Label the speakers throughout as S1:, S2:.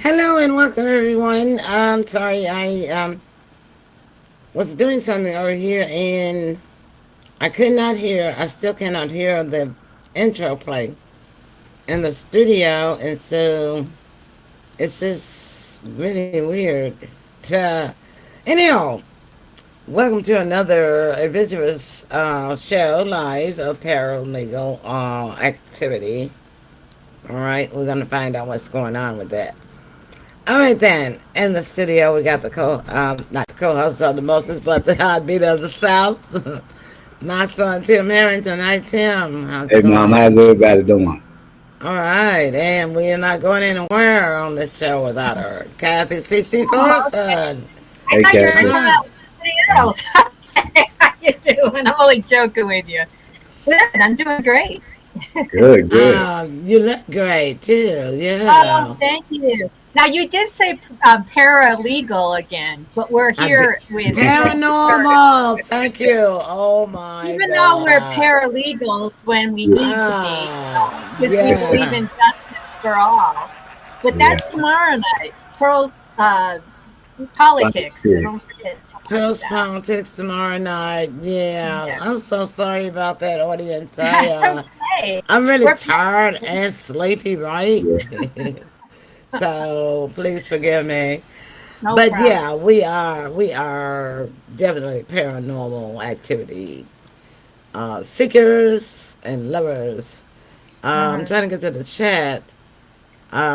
S1: Hello and welcome everyone. I'm sorry I was doing something over here and I could not hear. I still cannot hear the intro play in the studio, and so it's just really weird. To, anyhow, welcome to another adventurous show live of paralegal activity. All right, we're gonna find out what's going on with that. All right, then. In the studio, we got the not the co-host of the Moses, but the heartbeat of the South. My son, Tim Harrington. Hi, Tim. How's it
S2: Hey, Mom,
S1: going?
S2: how's everybody doing?
S1: All right, and we are not going anywhere on this show without her, Kathy C.C.
S3: Oh, okay.
S1: Carson.
S3: I
S2: Hey,
S3: thought you were
S1: All
S3: talking
S2: Kathy.
S1: right.
S3: about somebody else. Okay, how you doing? I'm only joking with you. Good, I'm doing great.
S2: Good, good.
S1: You look great, too.
S3: Oh,
S1: Yeah.
S3: thank you. Now you did say paralegal again, but we're
S1: I did.
S3: here with
S1: Paranormal. Thank you. Oh, my
S3: even though we're
S1: God.
S3: paralegals when we
S2: Yeah,
S3: need to be, because we believe
S1: Yeah.
S3: in justice for all. But
S2: yeah.
S3: that's tomorrow night. Pearl's politics. So don't
S2: Politics.
S3: forget to watch
S1: Post
S3: that.
S1: politics tomorrow night. Yeah,
S3: Yeah.
S1: I'm so sorry about that, audience.
S3: That's okay.
S1: I'm really
S3: We're
S1: tired and sleepy, right?
S2: Yeah.
S1: So please forgive me.
S3: no
S1: But
S3: problem.
S1: yeah, we are definitely paranormal activity seekers and lovers. I'm
S3: Mhm.
S1: trying to get to the chat.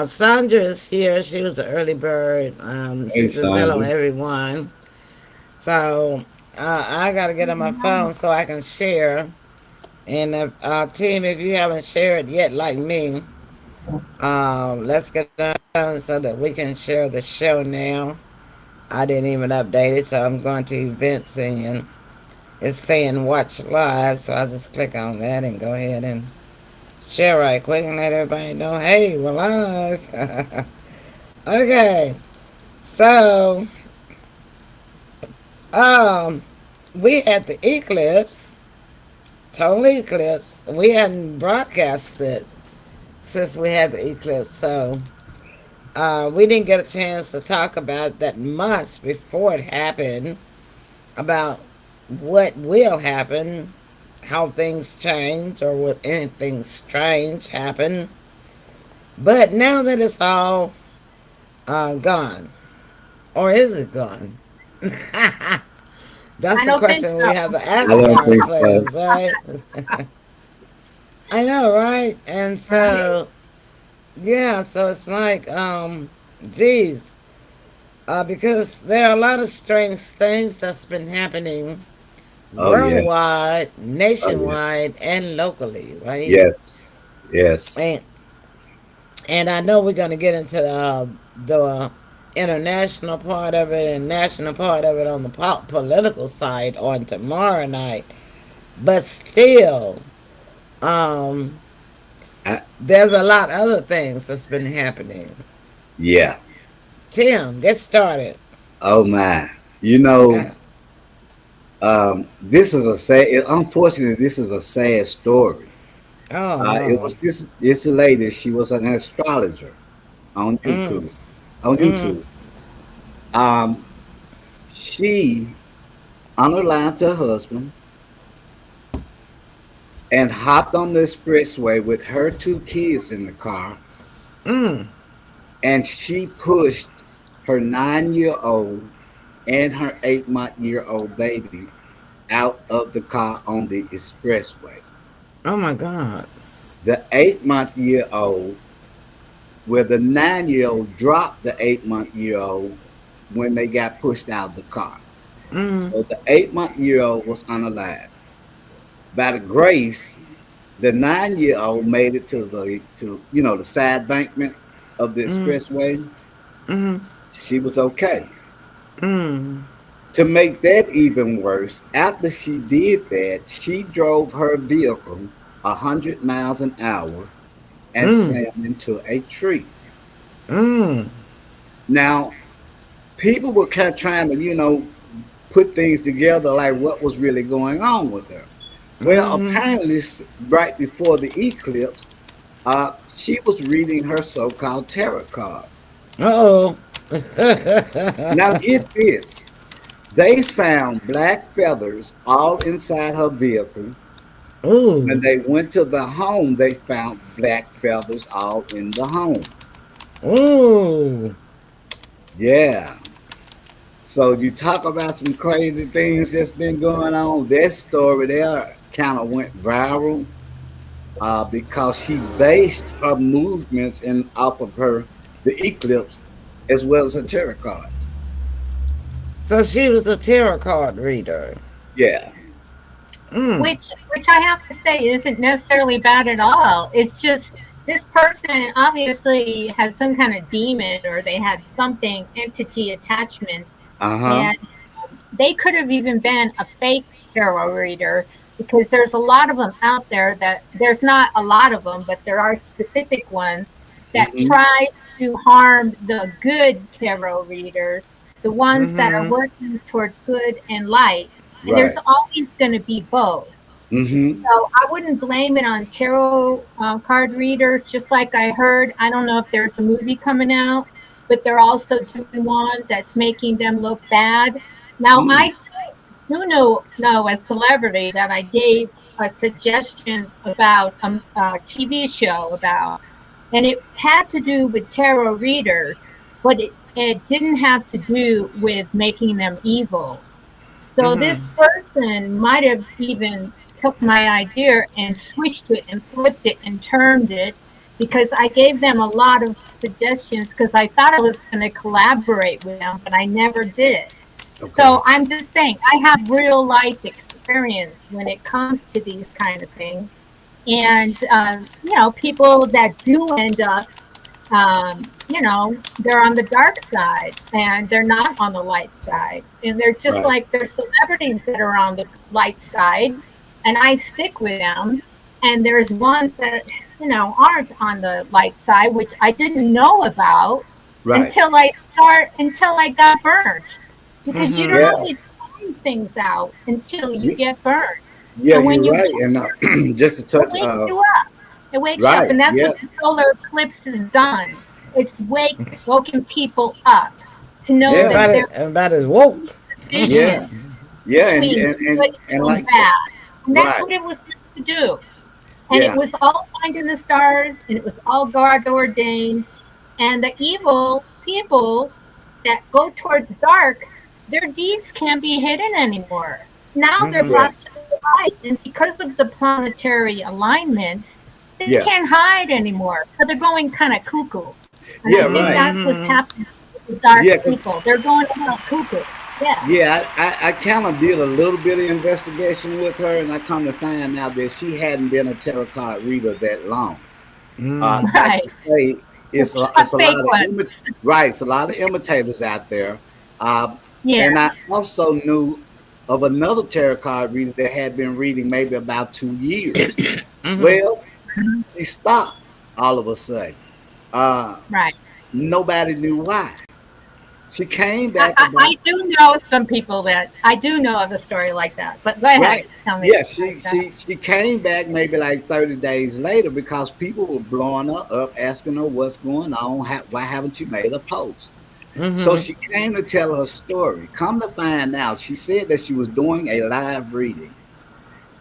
S1: Sandra is here. She was an early bird. She
S2: Hey,
S1: says hello,
S2: Sandra.
S1: everyone. So I gotta get on my phone so I can share. And if team, if you haven't shared yet, like me, let's get on so that we can share the show now. I didn't even update it, so I'm going to events and it's saying watch live, so I'll just click on that and go ahead and share right quick and let everybody know, hey, we're live. Okay, so um, we had the eclipse total eclipse. We hadn't broadcasted since we had the eclipse, so we didn't get a chance to talk about that much before it happened about what will happen, how things change, or will anything strange happen. But now that it's all gone, or is it gone? That's
S3: I
S1: the
S3: don't think
S1: question we
S3: so.
S1: have to
S2: I
S1: ask
S2: don't think so.
S1: ourselves, right? I know, right? And
S3: Right.
S1: so yeah, so it's like, geez, because there are a lot of strange things that's been happening
S2: Oh, yeah.
S1: worldwide,
S2: Oh, yeah.
S1: nationwide, and locally, right?
S2: Yes. Yes.
S1: And and I know we're gonna get into the international part of it and national part of it on the political side on tomorrow night, but still, um,
S2: I,
S1: there's a lot of other things that's been happening.
S2: yeah.
S1: Tim, get started.
S2: Oh, my. You know, this is a sad, unfortunately, this is a sad story.
S1: Oh
S2: It was
S1: no.
S2: this lady, she was an astrologer on
S1: Mm,
S2: YouTube. On
S1: mm,
S2: YouTube. Um, she unalived her husband and hopped on the expressway with her two kids in the car,
S1: mm.
S2: and she pushed her 9 year old and her 8 month old baby out of the car on the expressway.
S1: Oh my God.
S2: The 8 month old, where the 9 year old dropped the 8 month old when they got pushed out of the car.
S1: Mm,
S2: So the 8 month old was unalive. By the grace, the 9 year old made it to the side bankment of the
S1: mm,
S2: expressway.
S1: mm,
S2: She was okay.
S1: mm,
S2: To make that even worse, after she did that, she drove her vehicle 100 miles an hour and
S1: mm,
S2: slammed into a tree.
S1: mm,
S2: Now, people were kind of trying to, put things together like what was really going on with her. Well,
S1: mm,
S2: apparently, right before the eclipse, she was reading her so-called tarot cards.
S1: Uh-oh.
S2: Now get this. They found black feathers all inside her vehicle. When
S1: Ooh.
S2: they went to the home, they found black feathers all in the home.
S1: Ooh.
S2: Yeah. So you talk about some crazy things that's been going on. That story there kind of went viral because she based her movements and off of her the eclipse as well as her tarot cards.
S1: So she was a tarot card reader.
S2: Yeah.
S1: Mm.
S3: Which I have to say isn't necessarily bad at all. It's just this person obviously has some kind of demon or they had something entity attachments,
S2: Uh huh.
S3: and they could have even been a fake tarot reader because there's a lot of them out there. That there's not a lot of them, but there are specific ones that
S2: Hmm.
S3: try to harm the good tarot readers, the ones that are
S1: Mm-hmm.
S3: working towards good and light. And there's
S2: Right.
S3: always going to be both.
S2: Hmm.
S3: So I wouldn't blame it on tarot card readers. Just like I heard, I don't know if there's a movie coming out, but they're also doing one that's making them look bad. Now
S2: Mm.
S3: I do know a celebrity that I gave a suggestion about a TV show about, and it had to do with tarot readers, but it didn't have to do with making them evil. So this
S1: Mm-hmm.
S3: person might have even took my idea and switched it and flipped it and turned it because I gave them a lot of suggestions because I thought I was going to collaborate with them, but I never did.
S2: Okay.
S3: So I'm just saying I have real life experience when it comes to these kind of things, and people that do end up they're on the dark side and they're not on the light side. And they're just
S2: Right.
S3: like there's celebrities that are on the light side and I stick with them. And there's ones that, aren't on the light side, which I didn't know about
S2: Right.
S3: until I got burnt. Because you don't
S1: Mm-hmm.
S2: Yeah.
S3: always find things out until you
S2: You,
S3: get burnt.
S2: yeah,
S3: And when
S2: you're
S3: you
S2: right.
S3: get
S2: And just to
S3: it
S2: touch,
S3: wakes you up. It wakes you up,
S2: right.
S3: and that's
S2: Yeah.
S3: what the solar eclipse has done. It's woken people up to know
S2: Yeah.
S3: that there's
S1: Everybody's woke.
S2: Yeah.
S3: division
S2: Yeah.
S3: between good
S2: And
S3: and
S2: like,
S3: bad, and that's
S2: right.
S3: what it was meant to do. And it
S2: Yeah.
S3: was all signed in the stars, and it was all God ordained. And the evil people that go towards dark, their deeds can't be hidden anymore. Now they're
S1: Mm-hmm.
S2: Yeah.
S3: brought to the light, and because of the planetary alignment, they
S2: Yeah.
S3: can't hide anymore. So they're going kind of cuckoo. And I
S2: Yeah.
S3: think
S2: Right.
S3: that's what's
S1: Mm-hmm.
S3: happening with the dark
S2: Yeah. 'Cause
S3: people. They're going a little cuckoo. Yeah.
S2: yeah, I kind of did a little bit of investigation with her, and I come to find out that she hadn't been a tarot card reader that long.
S1: Mm-hmm.
S2: Like
S3: Right.
S2: you say,
S3: A
S2: it's a lot
S3: fake
S2: of
S3: one.
S2: right, it's a lot of imitators out there. Um,
S3: Yeah.
S2: and I also knew of another tarot card reader that had been reading maybe about 2 years.
S1: Mm-hmm.
S2: Well, she stopped all of a sudden. Uh,
S3: Right.
S2: Nobody knew why. She came back
S3: I
S2: about
S3: do know some people that I do know of a story like that. But go ahead,
S2: right.
S3: tell me
S2: Yeah,
S3: like
S2: she
S3: that.
S2: she she came back maybe like 30 days later because people were blowing her up, asking her what's going on. Why haven't you made a post? So
S1: Mm-hmm.
S2: she came to tell her story. Come to find out, she said that she was doing a live reading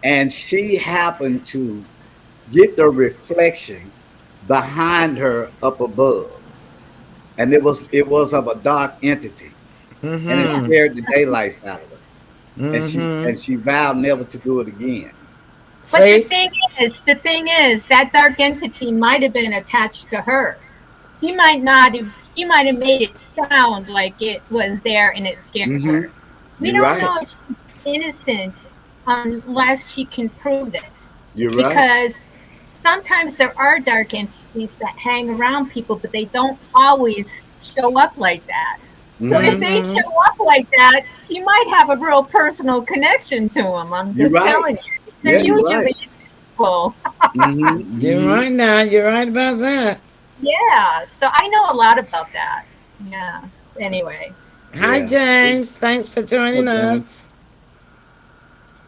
S2: and she happened to get the reflection behind her up above. And it was of a dark entity. And it
S3: Yeah.
S1: Mm-hmm.
S2: scared the daylights out of her. And she
S1: Mm-hmm.
S2: and she vowed never to do it again.
S3: But
S1: See?
S3: the thing is, that dark entity might have been attached to her. She might not have. She might have made it sound like it was there and it scared
S2: Hmm.
S3: her. We
S2: You're
S3: don't
S2: right.
S3: know if she's innocent unless she can prove it,
S2: You're right.
S3: because sometimes there are dark entities that hang around people, but they don't always show up like that. So
S2: Hmm.
S3: if they
S1: Mm-hmm.
S3: show up like that, she might have a real personal connection to them. I'm
S2: You're
S3: just
S2: right.
S3: telling you. They're
S2: Yeah, you're right.
S3: usually people.
S2: Hmm.
S1: You're
S2: Hmm.
S1: right now. You're right about that.
S3: Yeah. So I know a lot about that. Yeah. Anyway.
S1: Hi,
S2: Yeah.
S1: James. Thanks for joining
S2: Well, James.
S1: us.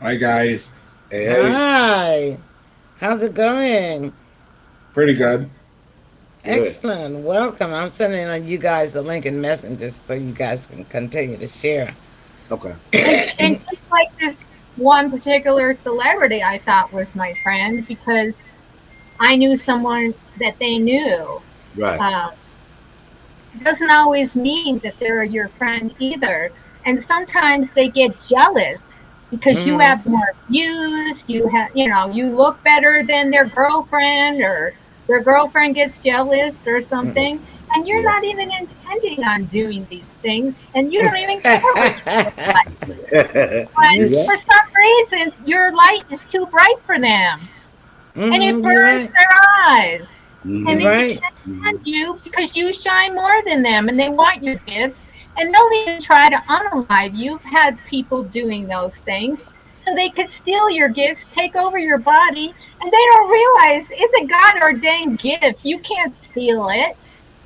S4: Hi guys,
S2: Hey, hey.
S1: Hi. How's it going?
S4: pretty good.
S2: Good.
S1: Excellent. Welcome. I'm sending you guys a link in Messenger so you guys can continue to share.
S2: Okay.
S3: And just like this one particular celebrity I thought was my friend because I knew someone that they knew.
S2: Right.
S3: Um, doesn't always mean that they're your friend either. And sometimes they get jealous because you
S1: Mm-hmm.
S3: have more views, you look better than their girlfriend, or their girlfriend gets jealous or something. And you're
S2: Yeah.
S3: not even intending on doing these things, and you don't even care what you look like. But
S1: you,
S2: Yeah.
S3: for some reason, your light is too bright for them, and it
S1: you're
S3: burns
S1: right.
S3: their eyes. And
S1: You're
S2: Hmm.
S3: they
S1: right.
S3: can't stand
S2: Hmm.
S3: you because you shine more than them and they want your gifts. And they'll even try to unalive you. I've had people doing those things so they could steal your gifts, take over your body, and they don't realize it's a God ordained gift. You can't steal it.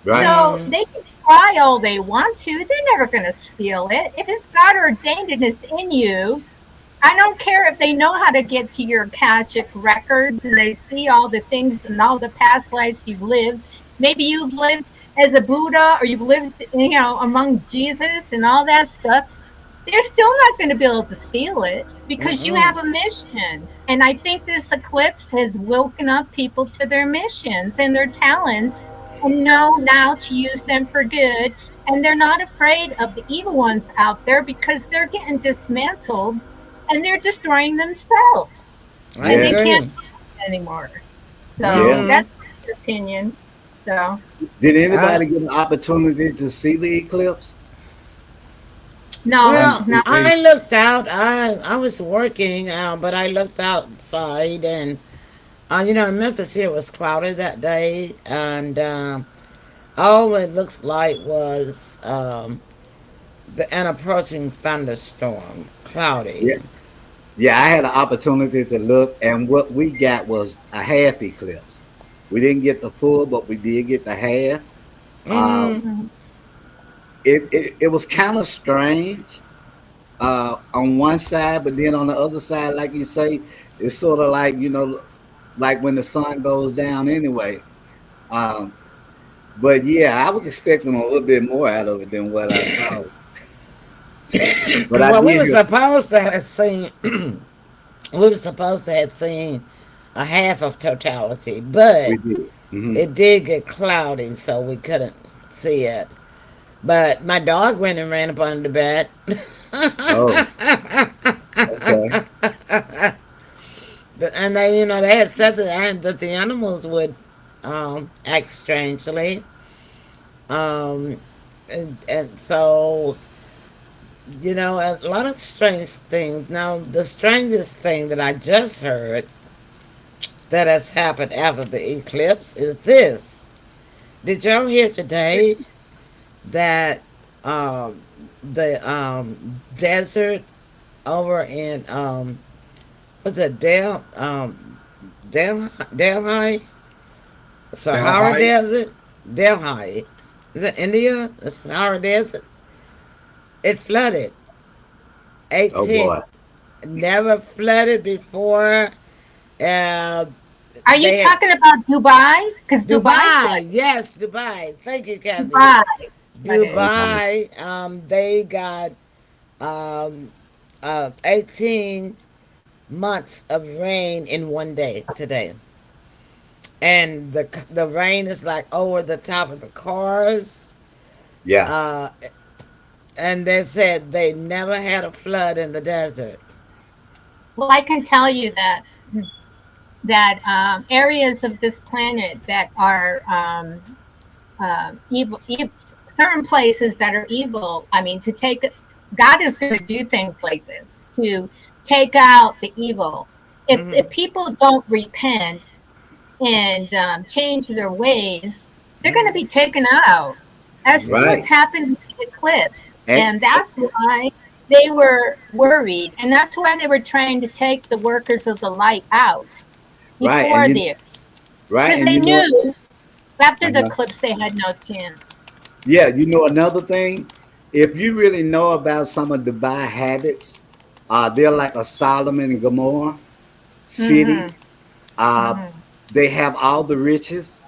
S2: Right.
S3: So
S1: Mm-hmm.
S3: they can try all they want to. They're never going to steal it. If it's God ordained and it's in you, I don't care if they know how to get to your Akashic records and they see all the things and all the past lives you've lived. Maybe you've lived as a Buddha or you've lived, among Jesus and all that stuff. They're still not going to be able to steal it because you
S1: Mm-mm.
S3: have a mission. And I think this eclipse has woken up people to their missions and their talents and know now to use them for good. And they're not afraid of the evil ones out there because they're getting dismantled and they're destroying themselves
S1: I
S3: and they
S2: Yeah.
S3: can't
S1: agree.
S3: do it anymore. So
S2: Yeah.
S1: Mm-hmm.
S3: that's my opinion. So
S2: Did
S1: I,
S2: anybody get an opportunity to see the eclipse?
S3: no,
S2: And
S1: well,
S3: no.
S1: I looked out. I was working, but I looked outside, and Memphis here was cloudy that day, and all it looks like was an approaching thunderstorm, cloudy.
S2: yeah, yeah, I had an opportunity to look, and what we got was a half eclipse. We didn't get the full, but we did get the half.
S1: Mm-hmm.
S2: Um, it was kind of strange on one side, but then on the other side, like you say, it's sort of like like when the sun goes down anyway. Um, but yeah, I was expecting a little bit more out of it than what I saw. But I
S1: Well, we
S2: did
S1: were
S2: hear
S1: supposed to have seen. We were supposed to have seen a half of totality, but
S2: we did. Hmm.
S1: it did get cloudy, so we couldn't see it. But my dog went and ran up under the bed.
S2: Oh, okay.
S1: And they had said that the animals would act strangely. Um, and so, a lot of strange things. Now, the strangest thing that I just heard that has happened after the eclipse is this. Did y'all hear today that the desert over in what's it Delhi Sahara
S4: Delhi.
S1: Desert, Delhi, is it India, the Sahara Desert? It flooded.
S2: Oh
S1: 18
S2: boy.
S1: never flooded before. uh
S3: Are you
S1: they had
S3: talking about Dubai? Because Dubai
S1: Dubai,
S3: flooded.
S1: yes, Dubai, thank you, Kathy.
S3: Dubai flooded.
S2: Okay.
S1: Dubai, they got um 18 months of rain in one day today, and the rain is like over the top of the cars.
S2: Yeah.
S1: uh and they said they never had a flood in the desert.
S3: Well, I can tell you that areas of this planet that are evil, certain places that are evil. I mean, to take God is going to do things like this to take out the evil. If
S1: Hmm.
S3: people don't repent and change their ways, they're going to be
S1: Hmm.
S3: taken out. That's
S1: Yeah.
S3: what's
S2: Right.
S3: happened with the eclipse,
S2: And
S3: and that's why they were worried, and that's why they were trying to take the workers of the light out
S2: right.
S3: before the
S2: Right.
S3: because
S2: And
S3: they knew after the eclipse they had no chance.
S2: yeah, another thing, if you really know about some of Dubai habits, they're like a Solomon and Gomorrah city.
S3: Mm-hmm.
S2: Uh,
S3: Mm-hmm.
S2: they have all the riches,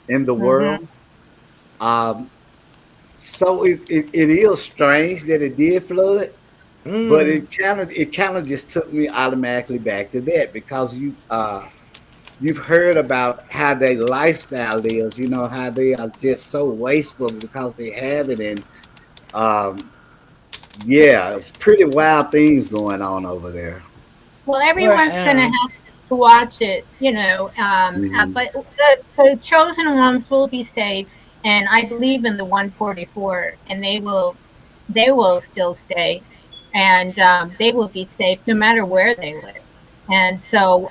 S2: in the
S3: Mm-hmm.
S2: world. Um, so it is strange that it did flood, but
S1: Mm.
S2: it kind of just took me automatically back to that because you've heard about how their lifestyle is, how they are just so wasteful because they have it, and um, yeah, it's pretty wild things going on over there.
S3: Well,
S1: For
S3: everyone's going to have to watch it,
S2: Hmm.
S3: but the chosen ones will be safe, and I believe in the 144, and they will still stay, and they will be safe no matter where they live. And so,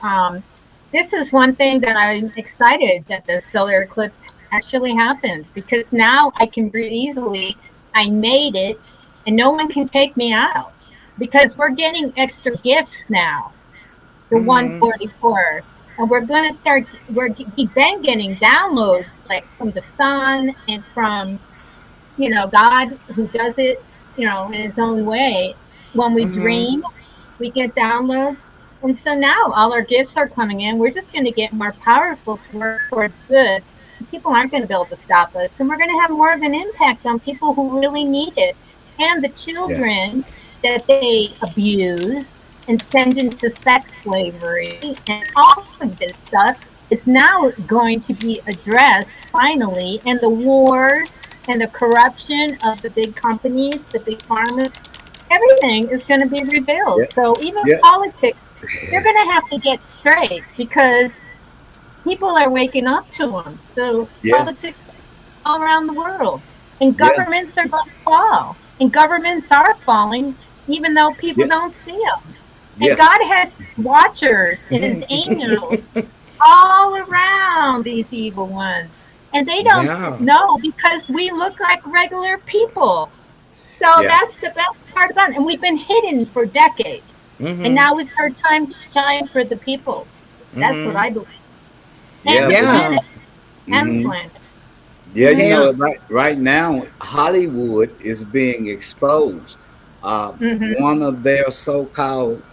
S3: this is one thing that I'm excited that the solar eclipse actually happened, because now I can breathe easily. I made it, and no one can take me out because we're getting extra gifts now, the
S1: mm-hmm.
S3: 144. And we're going to start, we've been getting downloads like from the sun and from, God who does it, in his own way. When we
S1: Mm-hmm.
S3: dream, we get downloads. And so now all our gifts are coming in. We're just going to get more powerful to work towards good. People aren't going to be able to stop us. And we're going to have more of an impact on people who really need it. And the
S2: Yeah,
S3: children that they abuse and send into sex slavery and all of this stuff is now going to be addressed finally. And the wars and the corruption of the big companies, the big pharmas, everything is going to be revealed.
S2: yeah,
S3: So even
S2: yeah,
S3: politics, they're going to have to get straight because people are waking up to them. So
S2: yeah,
S3: politics all around the world, and
S2: yeah,
S3: governments are going to fall, and governments are falling, even though people
S2: yeah,
S3: don't see them. And
S2: yeah,
S3: God has watchers and His angels all around these evil ones, and they don't
S1: Yeah.
S3: know because we look like regular people. So
S2: yeah,
S3: that's the best part about it. And we've been hidden for decades. And
S1: Mm-hmm.
S3: now it's our time to shine for the people. That's what
S1: Mm-hmm.
S3: I believe. And
S2: yeah.
S3: the
S2: But
S1: Yeah.
S3: planet. And the
S2: hmm
S3: planet.
S2: yeah,
S1: Tell.
S2: right now Hollywood is being exposed.
S3: Mm-hmm.
S2: One of their so-called,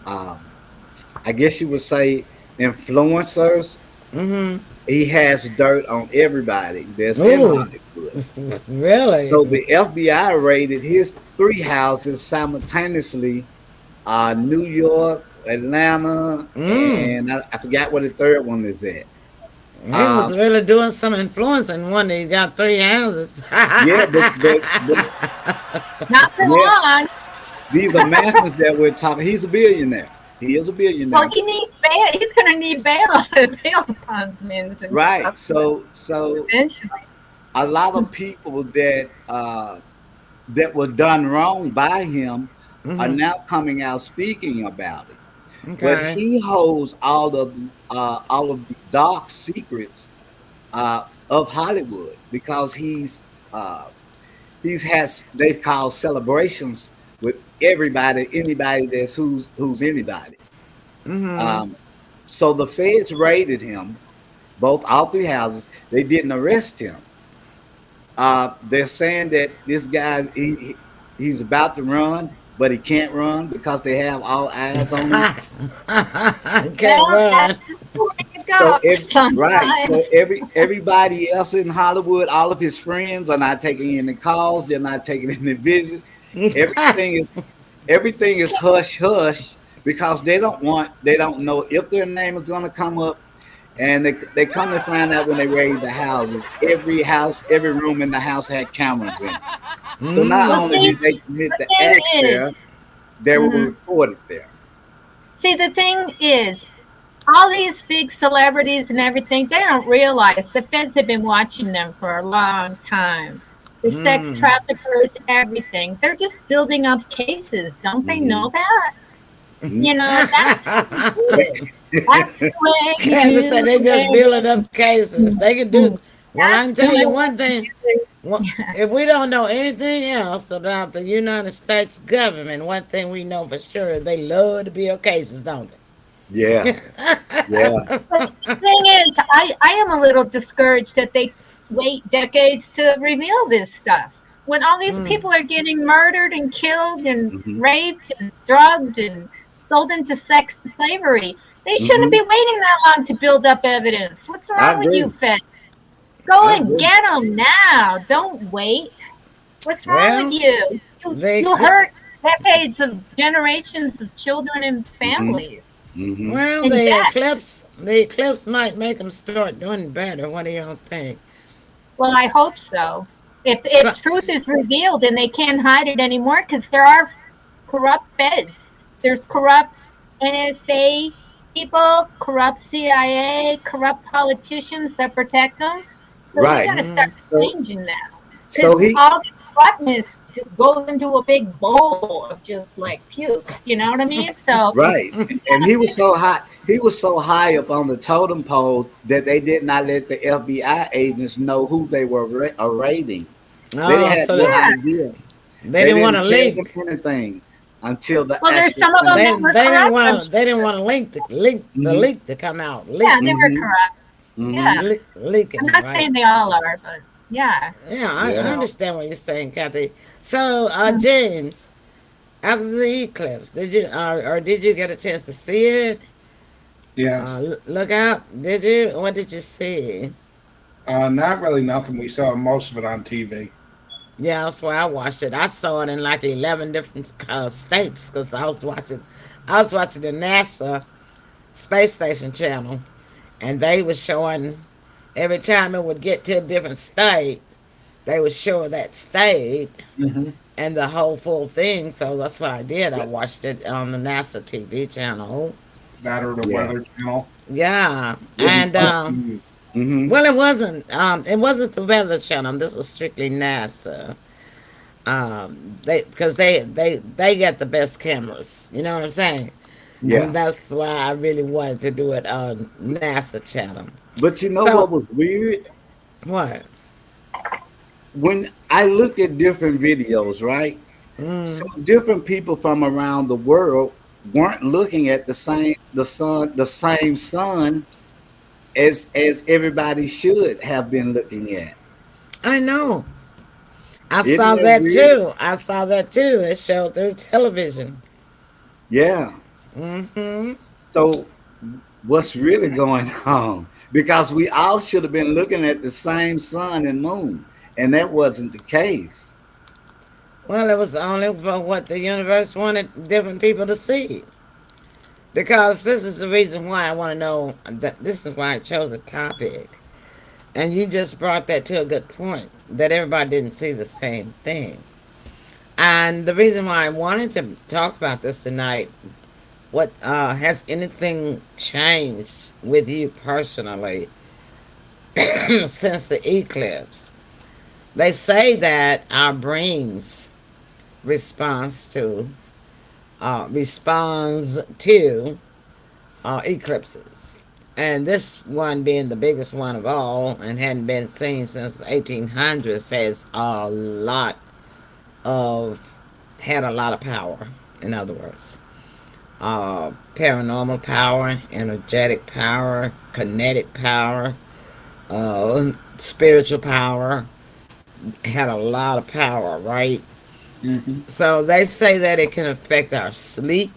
S2: um, I guess you would say, influencers.
S1: Mm-hmm.
S2: He has dirt on everybody that's in
S1: Ooh.
S2: Hollywood.
S1: Really?
S2: So the FBI raided his three houses simultaneously: New York, Atlanta,
S1: Mm.
S2: and I forgot where the third one is at.
S1: He was
S2: Um,
S1: really doing some influencing one that he got three houses.
S2: yeah, but
S3: Not for
S2: yeah,
S3: long.
S2: these are masters that we're talking. He's a billionaire. He is a
S3: Well,
S2: billionaire,
S3: he needs bail. He's going to need bail, bail bondsmen and
S2: right?
S3: stuff
S2: So
S3: eventually.
S2: a lot of people that were done wrong by him are
S1: Mm-hmm.
S2: now coming out speaking about it. But
S1: Okay.
S2: he holds all of the dark secrets of Hollywood because uh, he's has they've called celebrations with everybody, anybody who's anybody.
S1: Mm-hmm.
S2: Um, so the feds raided him, both all three houses. They didn't arrest him. They're saying that this guy he's about to run, but he can't run because they have all eyes on him.
S1: Can't
S3: Well, that's
S1: run.
S3: just the way it
S2: So
S3: goes
S2: right, so
S3: sometimes.
S2: everybody else in Hollywood, all of his friends are not taking any calls. They're not taking any visits. Everything is everything is hush hush because they don't know if their name is going to come up, and they come to find out when they raid the houses. Every house, every room in the house had cameras in it. So not
S3: Well,
S1: Mm.
S2: only
S3: see,
S2: did they commit
S3: the
S2: the
S3: thing
S2: acts
S3: is,
S2: there, they were
S3: mhm.
S2: recorded there.
S3: See, the thing is, all these big celebrities and everything, they don't realize the feds have been watching them for a long time. The sex
S1: Mm.
S3: traffickers, everything. They're just building up cases. Don't they know
S2: Hmm.
S3: that? That's how they do it. That's the way you
S1: Candace said
S3: do
S1: they just building
S3: it.
S1: up cases. They can do. Well, I
S3: That's
S1: can
S3: the
S1: tell you
S3: way
S1: one thing.
S3: you
S1: Well,
S3: do it.
S1: if we don't know anything else about the United States government, one thing we know for sure is they love to build cases, don't
S2: Yeah,
S1: they?
S2: yeah.
S3: But the thing is, I am a little discouraged that they wait decades to reveal this stuff. When all these
S1: Mm.
S3: people are getting murdered and killed and
S2: Hmm.
S3: raped and drugged and sold into sex slavery, they shouldn't
S2: Hmm.
S3: be waiting that long to build up evidence. What's
S2: I
S3: wrong with you,
S2: agree.
S3: Fed? Go
S2: I
S3: and
S2: agree.
S3: get them now. Don't wait. What's wrong with
S1: Well,
S3: you?
S1: they
S3: You
S1: cl-
S3: hurt decades of generations of children and
S2: Mm-hmm.
S3: families
S2: Mm-hmm.
S1: well
S3: and death.
S1: the eclipse might make them start doing better. What do y'all think?
S3: Well, I hope so.
S1: So,
S3: If truth is revealed and they can't hide it anymore, because there are corrupt feds, there's corrupt NSA people, corrupt CIA, corrupt politicians that protect them. So we
S2: Right.
S3: got to start
S1: mm,
S2: So
S3: changing that,
S2: so
S3: because
S2: he
S3: all the corruptness just goes into a big bowl of just like puke. You know what I mean? So
S2: right. And he was so high. He was so high up on the totem pole that they did not let the FBI agents know who they were raiding. They
S1: oh,
S2: had
S1: so
S2: no
S3: yeah.
S2: idea.
S1: they
S2: They
S1: didn't want
S2: didn't
S1: to
S2: tell them
S1: link.
S2: anything until the
S3: Well, there's
S2: actual
S3: some of them
S2: thing.
S3: that were
S1: They didn't
S3: corrupt. I'm
S1: want to. They didn't
S3: sure.
S1: want to link the
S2: Mm-hmm.
S1: leak to come out.
S3: Yeah,
S1: Leak
S3: they were
S2: Mm-hmm.
S3: corrupt.
S2: Mm-hmm.
S3: Yeah. I'm
S1: leaking,
S3: not
S1: right?
S3: saying they all are, but yeah.
S1: Yeah, I
S2: Yeah.
S3: So,
S1: understand what you're saying, Kathy. So,
S3: mm,
S1: James, after the eclipse, did you or did you get a chance to see it?
S4: Yes.
S1: Look out! Did you? What did you see?
S4: Not really nothing. We saw most of it on TV.
S1: Yeah, that's why I watched it. I saw it in like 11 different states because I was watching the NASA space station channel, and they were showing every time it would get to a different state, they would show that state
S4: Hmm.
S1: and the whole full thing. So that's what I did. I watched it on the NASA TV channel.
S4: That or the
S2: Yeah.
S4: Weather Channel.
S1: Yeah,
S2: It,
S1: and
S2: mm-hmm.
S1: well, it wasn't the Weather Channel. This was strictly NASA. They because they get the best cameras. You know what I'm saying? And
S2: Yeah.
S1: that's why I really wanted to do it on NASA channel.
S2: But you know
S1: So
S2: what was weird?
S1: what?
S2: When I looked at different videos, right? So
S1: Mm,
S2: different people from around the world weren't looking at the same sun as everybody should have been looking at.
S1: I know. I
S2: Isn't
S1: saw
S2: that
S1: that
S2: weird?
S1: too. I saw that too. It showed through television.
S2: Yeah.
S1: Hmm.
S2: So what's really going on? Because we all should have been looking at the same sun and moon, and that wasn't the case.
S1: Well, it was only for what the universe wanted different people to see. Because this is the reason why I want to know that this is why I chose the topic. And you just brought that to a good point that everybody didn't see the same thing. And the reason why I wanted to talk about this tonight, what has anything changed with you personally since the eclipse? They say that our brains responds to responds to eclipses. And this one being the biggest one of all and hadn't been seen since the 1800s has of had a lot of power, in other words. Paranormal power, energetic power, kinetic power, spiritual power, had a lot of power, right?
S4: Hmm.
S1: So they say that it can affect our sleep,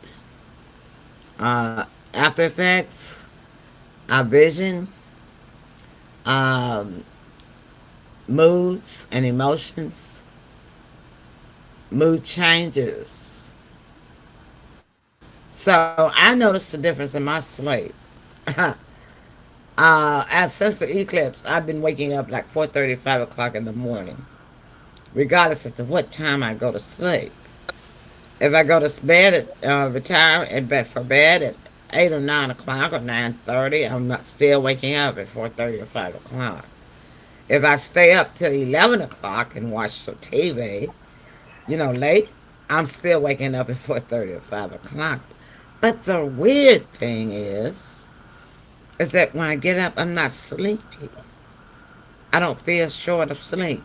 S1: after effects, our vision, um, moods and emotions, mood changes. So I noticed the difference in my sleep. As since the eclipse, I've been waking up like 4:30, 5 o'clock in the morning, regardless as to what time I go to sleep. If I go to bed at retire at bed for bed at 8 or 9 o'clock or 9:30, I'm not still waking up at 4:30 or 5 o'clock. If I stay up till 11 o'clock and watch some TV, late, I'm still waking up at 4:30 or 5 o'clock. But the weird thing is that when I get up, I'm not sleepy. I don't feel short of sleep.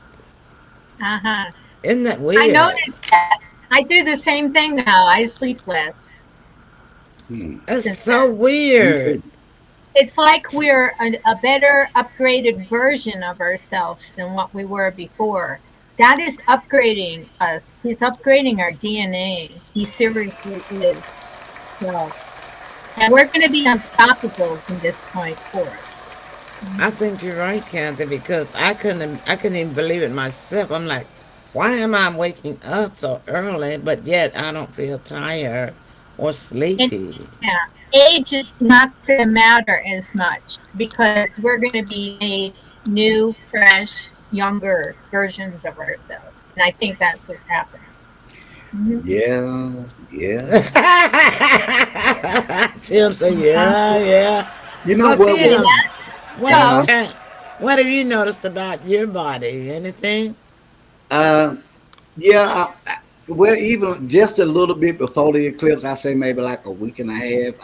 S3: uh-huh.
S1: Isn't that
S3: I
S1: weird?
S3: noticed that. I do the same thing now. I sleep less
S2: Hmm.
S1: It's
S3: since
S1: so
S3: then.
S2: Me
S1: weird.
S2: too.
S3: It's like we're a better upgraded version of ourselves than what we were before. God is upgrading us. He's upgrading our DNA. He seriously is. So, and we're going to be unstoppable from this point forward.
S1: I think you're right, Kathy, because I couldn't even believe it myself. I'm like, why am I waking up so early, but yet I don't feel tired or
S3: And
S1: sleepy?
S3: yeah, age is not going to matter as much because we're going to be made new, fresh, younger versions of ourselves. And I think that's what's happening. Mhm.
S2: Yeah, yeah.
S1: Tim said,
S3: Uh-huh.
S1: yeah, yeah.
S2: You know
S1: So
S2: what?
S3: And
S1: Tim,
S3: that,
S1: what
S2: Uh-huh.
S1: has
S3: so,
S1: changed? What have you noticed about your body? Anything?
S2: Uh, yeah. Well, even just a little bit before the eclipse, I say maybe like a week and a half.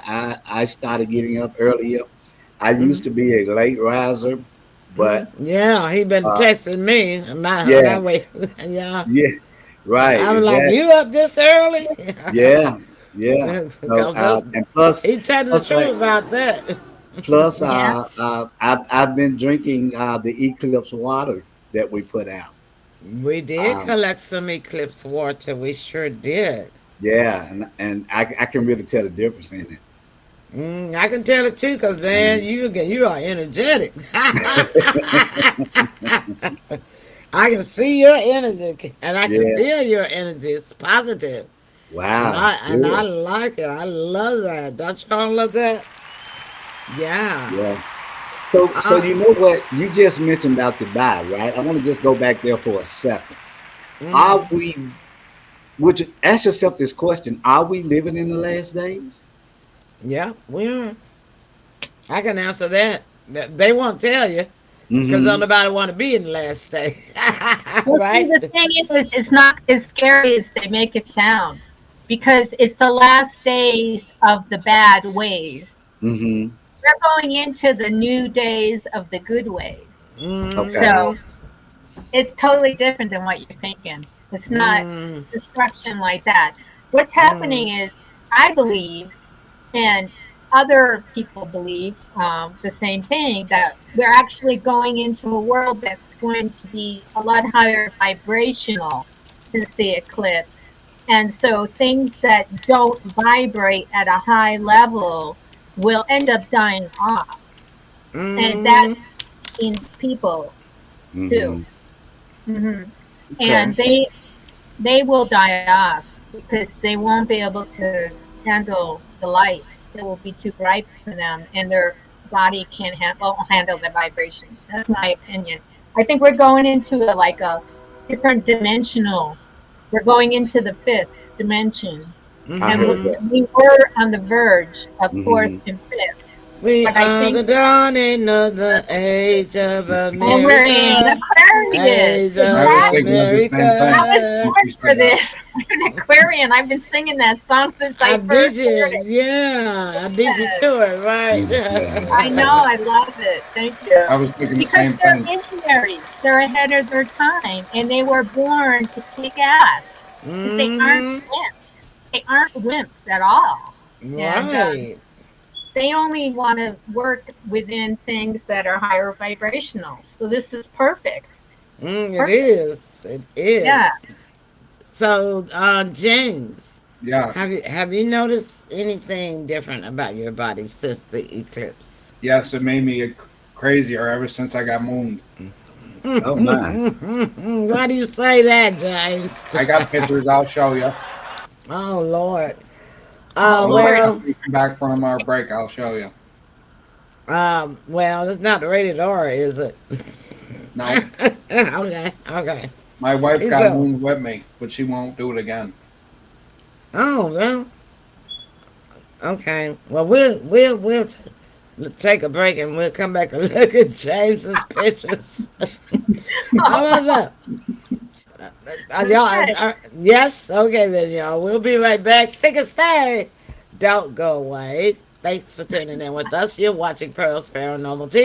S2: I started getting up earlier. I used
S1: Mm-hmm.
S2: to be a late riser, but
S1: Yeah, he been
S2: uh,
S1: texting me.
S2: yeah,
S1: My way. Yeah,
S2: yeah, right,
S1: I'm like,
S2: exactly.
S1: you up this early?
S2: Yeah, yeah. So
S1: Because that's,
S2: and plus,
S1: he telling the
S2: plus, I,
S1: truth about that.
S2: plus,
S3: yeah.
S2: I've been drinking the Eclipse water that we put out.
S1: We did
S2: Um,
S1: collect some eclipse water. We sure did.
S2: yeah, and I can really tell the difference in it.
S1: I can tell it too, because man,
S2: Mhm.
S1: you are energetic. I can see your energy, and I can
S2: Yeah.
S1: feel your energy. It's positive,
S2: Wow.
S1: and I
S2: Good.
S1: like it. I love that. Don't y'all love that? Yeah.
S2: Yeah. So
S1: Uh,
S2: you know what you just mentioned about Dubai, right? I want to just go back there for a second. Are
S1: mm,
S2: we? Would you ask yourself this question? Are we living in the last days?
S1: yeah, we are. I can answer that. They won't tell you because
S2: Mm-hmm.
S1: nobody want to be in the last day,
S3: Well, see,
S1: right?
S3: the thing is, it's not as scary as they make it sound because it's the last days of the bad ways.
S2: Mm-hmm.
S3: We're going into the new days of the good ways.
S2: Okay.
S3: So
S1: Mm,
S3: it's totally different than what you're thinking. It's not
S1: mm,
S3: destruction like that. What's
S1: mm,
S3: happening is, I believe, and other people believe the same thing, that we're actually going into a world that's going to be a lot higher vibrational since the eclipse. And so things that don't vibrate at a high level will end up dying off. And that
S1: mm.
S3: means people too.
S2: Mm-hmm.
S3: Hmm.
S2: Okay.
S3: And they will die off because they won't be able to handle the light. It will be too bright for them, and their body can't won't handle the vibrations. That's my opinion. I think we're going into a different dimensional. We're going into the fifth dimension,
S2: I
S3: and
S2: heard
S1: Mm-hmm.
S2: that.
S3: we were on the verge of fourth
S2: Mm-hmm.
S3: and fifth.
S1: We
S3: But I
S1: are
S3: think
S1: the dawning of the age of
S3: and we're in
S1: America.
S3: Aquarius.
S1: Age of
S4: I was thinking of the
S3: Exactly.
S4: same
S3: I
S4: thing
S3: was
S1: America.
S4: when
S3: born
S4: she
S3: for
S4: said that.
S3: this. I'm an Aquarian. I've been singing that song since
S1: I
S3: I
S1: beat
S3: first
S1: you.
S3: heard it.
S1: Yeah, I beat you
S3: Yes.
S1: to it,
S3: I know.
S1: right?
S3: I love it. Thank you.
S4: I was thinking the
S3: Because
S4: same
S3: they're
S4: thing.
S3: visionaries. They're ahead of their time, and they were born to kick ass. Because they aren't
S1: Mm-hmm.
S3: wimps. They aren't wimps at all. And
S1: Right.
S3: they only want to work within things that are higher vibrational. So this is perfect.
S1: It
S3: Perfect.
S1: is. It
S3: Yeah.
S1: is. So, James,
S4: Yes.
S1: have you noticed anything different about your body since the eclipse?
S4: Yes, it made me crazier ever since I got mooned.
S2: Oh my.
S1: Why do you say that, James?
S4: I got pictures. I'll show you.
S1: Oh Lord.
S3: Oh
S4: When
S3: Lord.
S1: Well,
S4: we come back from our break, I'll show you.
S1: well, it's not rated R, is it?
S4: No,
S1: Okay, okay.
S4: my wife got
S1: So,
S4: mooned with me, but she won't do it again.
S1: oh well, okay. Well, take a break and we'll come back and look at James's pictures. How about that? Y'all,
S3: Okay.
S1: yes, okay then, y'all. We'll be right back. Stick and stay. Don't go away. Thanks for tuning in with us. You're watching Pearl's Paranormal TV.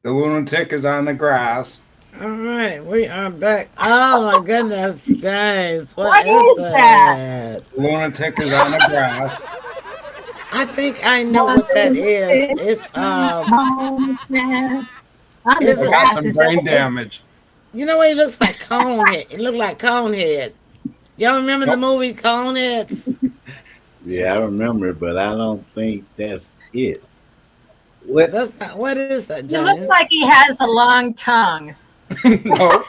S4: The lunatic is on the grass.
S1: All right, we are back. Oh my goodness, James, what
S3: What
S1: is
S3: is that?
S1: that?
S4: The lunatic is on the grass.
S1: I think I know
S3: One
S1: what that is.
S3: is on the
S1: Is
S4: I
S1: it?
S4: got
S3: grass.
S4: some
S3: Is that
S4: brain
S3: what it is?
S1: Is
S4: damage.
S1: you know what? He looks like Conehead. It looked like Conehead. Y'all remember the
S4: Nope.
S1: movie Coneheads?
S2: Yeah, I remember, but I don't think that's it. What?
S1: That's not. What is that,
S3: He looks like
S1: James?
S3: he has a long tongue.
S4: Nope.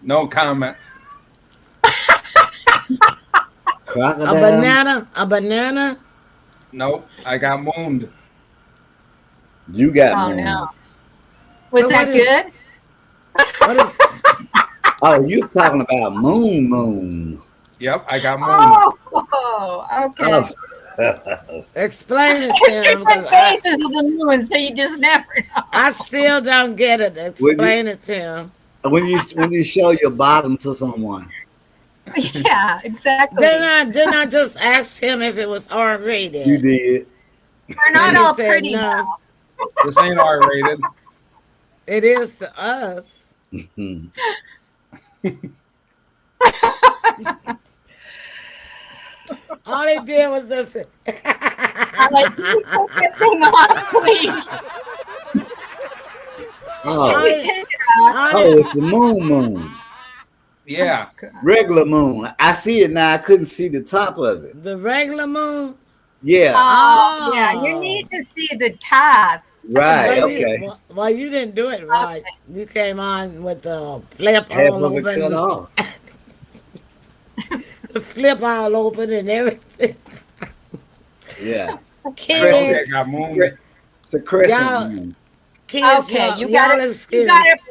S4: No comment.
S1: A
S2: Crocodile?
S1: banana? A banana?
S4: Nope. I got mooned.
S2: You got
S3: Oh no.
S2: moon.
S3: Was
S1: So what
S3: that
S1: is?
S3: good?
S1: What is?
S2: Oh, you talking about moon?
S4: Yep, I got mooned.
S3: Oh, okay.
S2: Oh,
S1: Explain it to him because
S3: Different phases of the moon, so you just never
S1: I
S3: know.
S1: still don't get it.
S2: when you
S1: Explain it to him.
S2: when you show your bottom to someone,
S3: Yeah, exactly.
S1: Didn't I just ask him if it was R
S2: you
S1: rated?
S2: did.
S3: We're
S1: And
S3: not
S1: he
S3: all
S1: said
S3: pretty
S1: no.
S3: now.
S4: This ain't R rated.
S1: It is to us.
S2: Hmm.
S1: All they did was just
S3: I'm like, can you put that thing on, please? Can
S1: all
S2: Oh,
S3: you
S1: they,
S3: take it off?
S1: all
S2: oh,
S1: they,
S2: it's the moon.
S4: Yeah.
S2: Regular moon. I see it now. I couldn't see the top of it.
S1: the regular moon.
S2: Yeah.
S3: Oh, yeah, you
S1: Oh,
S3: need to see the top.
S2: Right.
S1: you
S2: Okay.
S1: you didn't do it right.
S3: Okay.
S1: You came on with the flip
S2: Half
S1: all
S2: of it cut
S1: open,
S2: off.
S1: the flip all open and everything.
S2: Yeah.
S4: Told
S2: Crescent.
S4: you I got
S1: Kids,
S4: mooned.
S2: It's a crescent
S1: y'all,
S2: moon.
S1: kids,
S3: Okay,
S1: y'all excuse.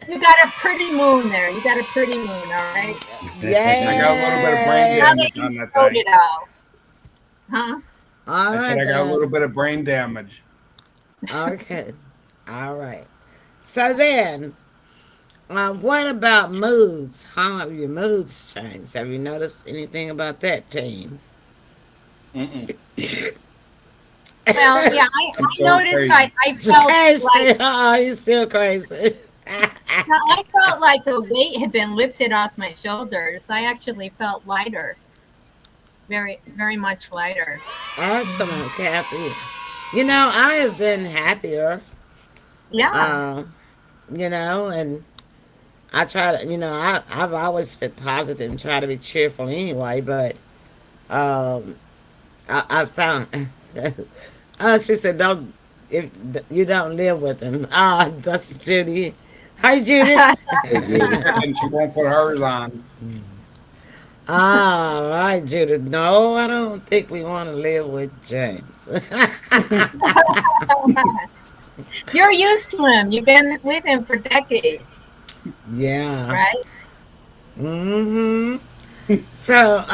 S3: you got a pretty moon there. You got a pretty moon, all right?
S4: I got a little bit of brain
S3: Now
S1: Yes.
S3: that
S4: damage
S3: you
S4: on that
S3: showed
S4: thing.
S3: it all. Huh?
S1: All
S4: I said
S1: right
S4: I got a little
S1: then.
S4: bit of brain damage.
S1: Okay. All right. So then, what about moods? How have your moods changed? Have you noticed anything about that, team?
S4: Mm-mm.
S3: Well, yeah,
S4: I'm
S3: I
S4: so
S3: noticed
S4: crazy.
S3: I felt
S1: James
S3: like
S1: said, "Oh, he's still crazy."
S3: I felt like a weight had been lifted off my shoulders. I actually felt lighter, very, very much lighter.
S1: Excellent, Kathy. You know, I have been happier.
S3: Yeah.
S1: Um, and I try to, I've always been positive and try to be cheerful anyway. But um, I found, she said, "Don't if you don't live with him." Ah, that's Judy. Hi, Judy.
S2: Hey, Judy.
S4: And she won't put hers on.
S1: All right, Judy. No, I don't think we want to live with James.
S3: You're used to him. You've been with him for decades,
S1: Yeah.
S3: right?
S1: Hmm. So,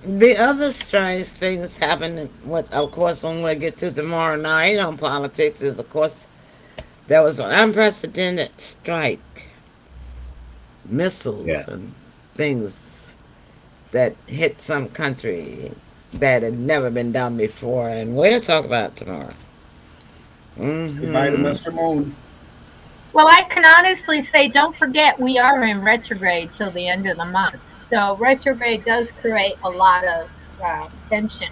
S1: the other strange thing that's happened, what of course, when we get to tomorrow night on politics, is of course there was an unprecedented strike,
S2: Yeah.
S1: missiles and things that hit some country that had never been done before, and we'll talk about it tomorrow.
S4: Goodbye to
S1: Hmm.
S4: Mr. Moon.
S3: Well, I can honestly say, don't forget, we are in retrograde till the end of the month. So retrograde does create a lot of tension.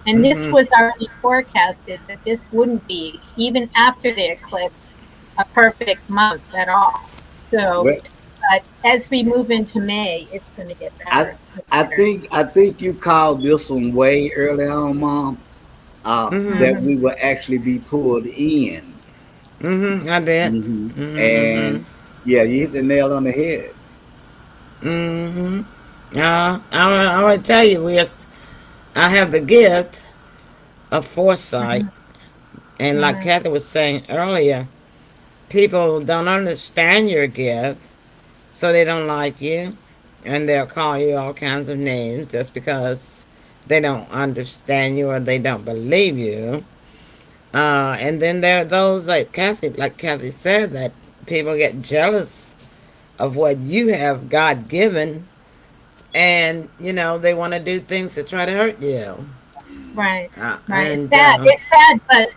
S3: And this
S1: Hmm.
S3: was already forecasted that this wouldn't be, even after the eclipse, a perfect month at all. So,
S2: Well,
S3: but as we move into May, it's going to get
S2: I
S3: better.
S2: I
S3: Better.
S2: think I think you called this one way early on, Mom.
S1: Hmm.
S2: That
S3: Hmm.
S2: we will actually be pulled in.
S1: Hmm. I did.
S2: And
S1: Hmm.
S2: yeah, you hit the nail on the head.
S1: Hmm. I will tell you, I have the gift of foresight. And like
S3: Hmm.
S1: Kathy was saying earlier, people don't understand your gift, so they don't like you. And they'll call you all kinds of names just because they don't understand you or they don't believe you. And then there are those like Kathy said, that people get jealous of what you have God given, and they want to do things to try to hurt you.
S3: Right. Right. It's
S1: And
S3: sad. It's sad, but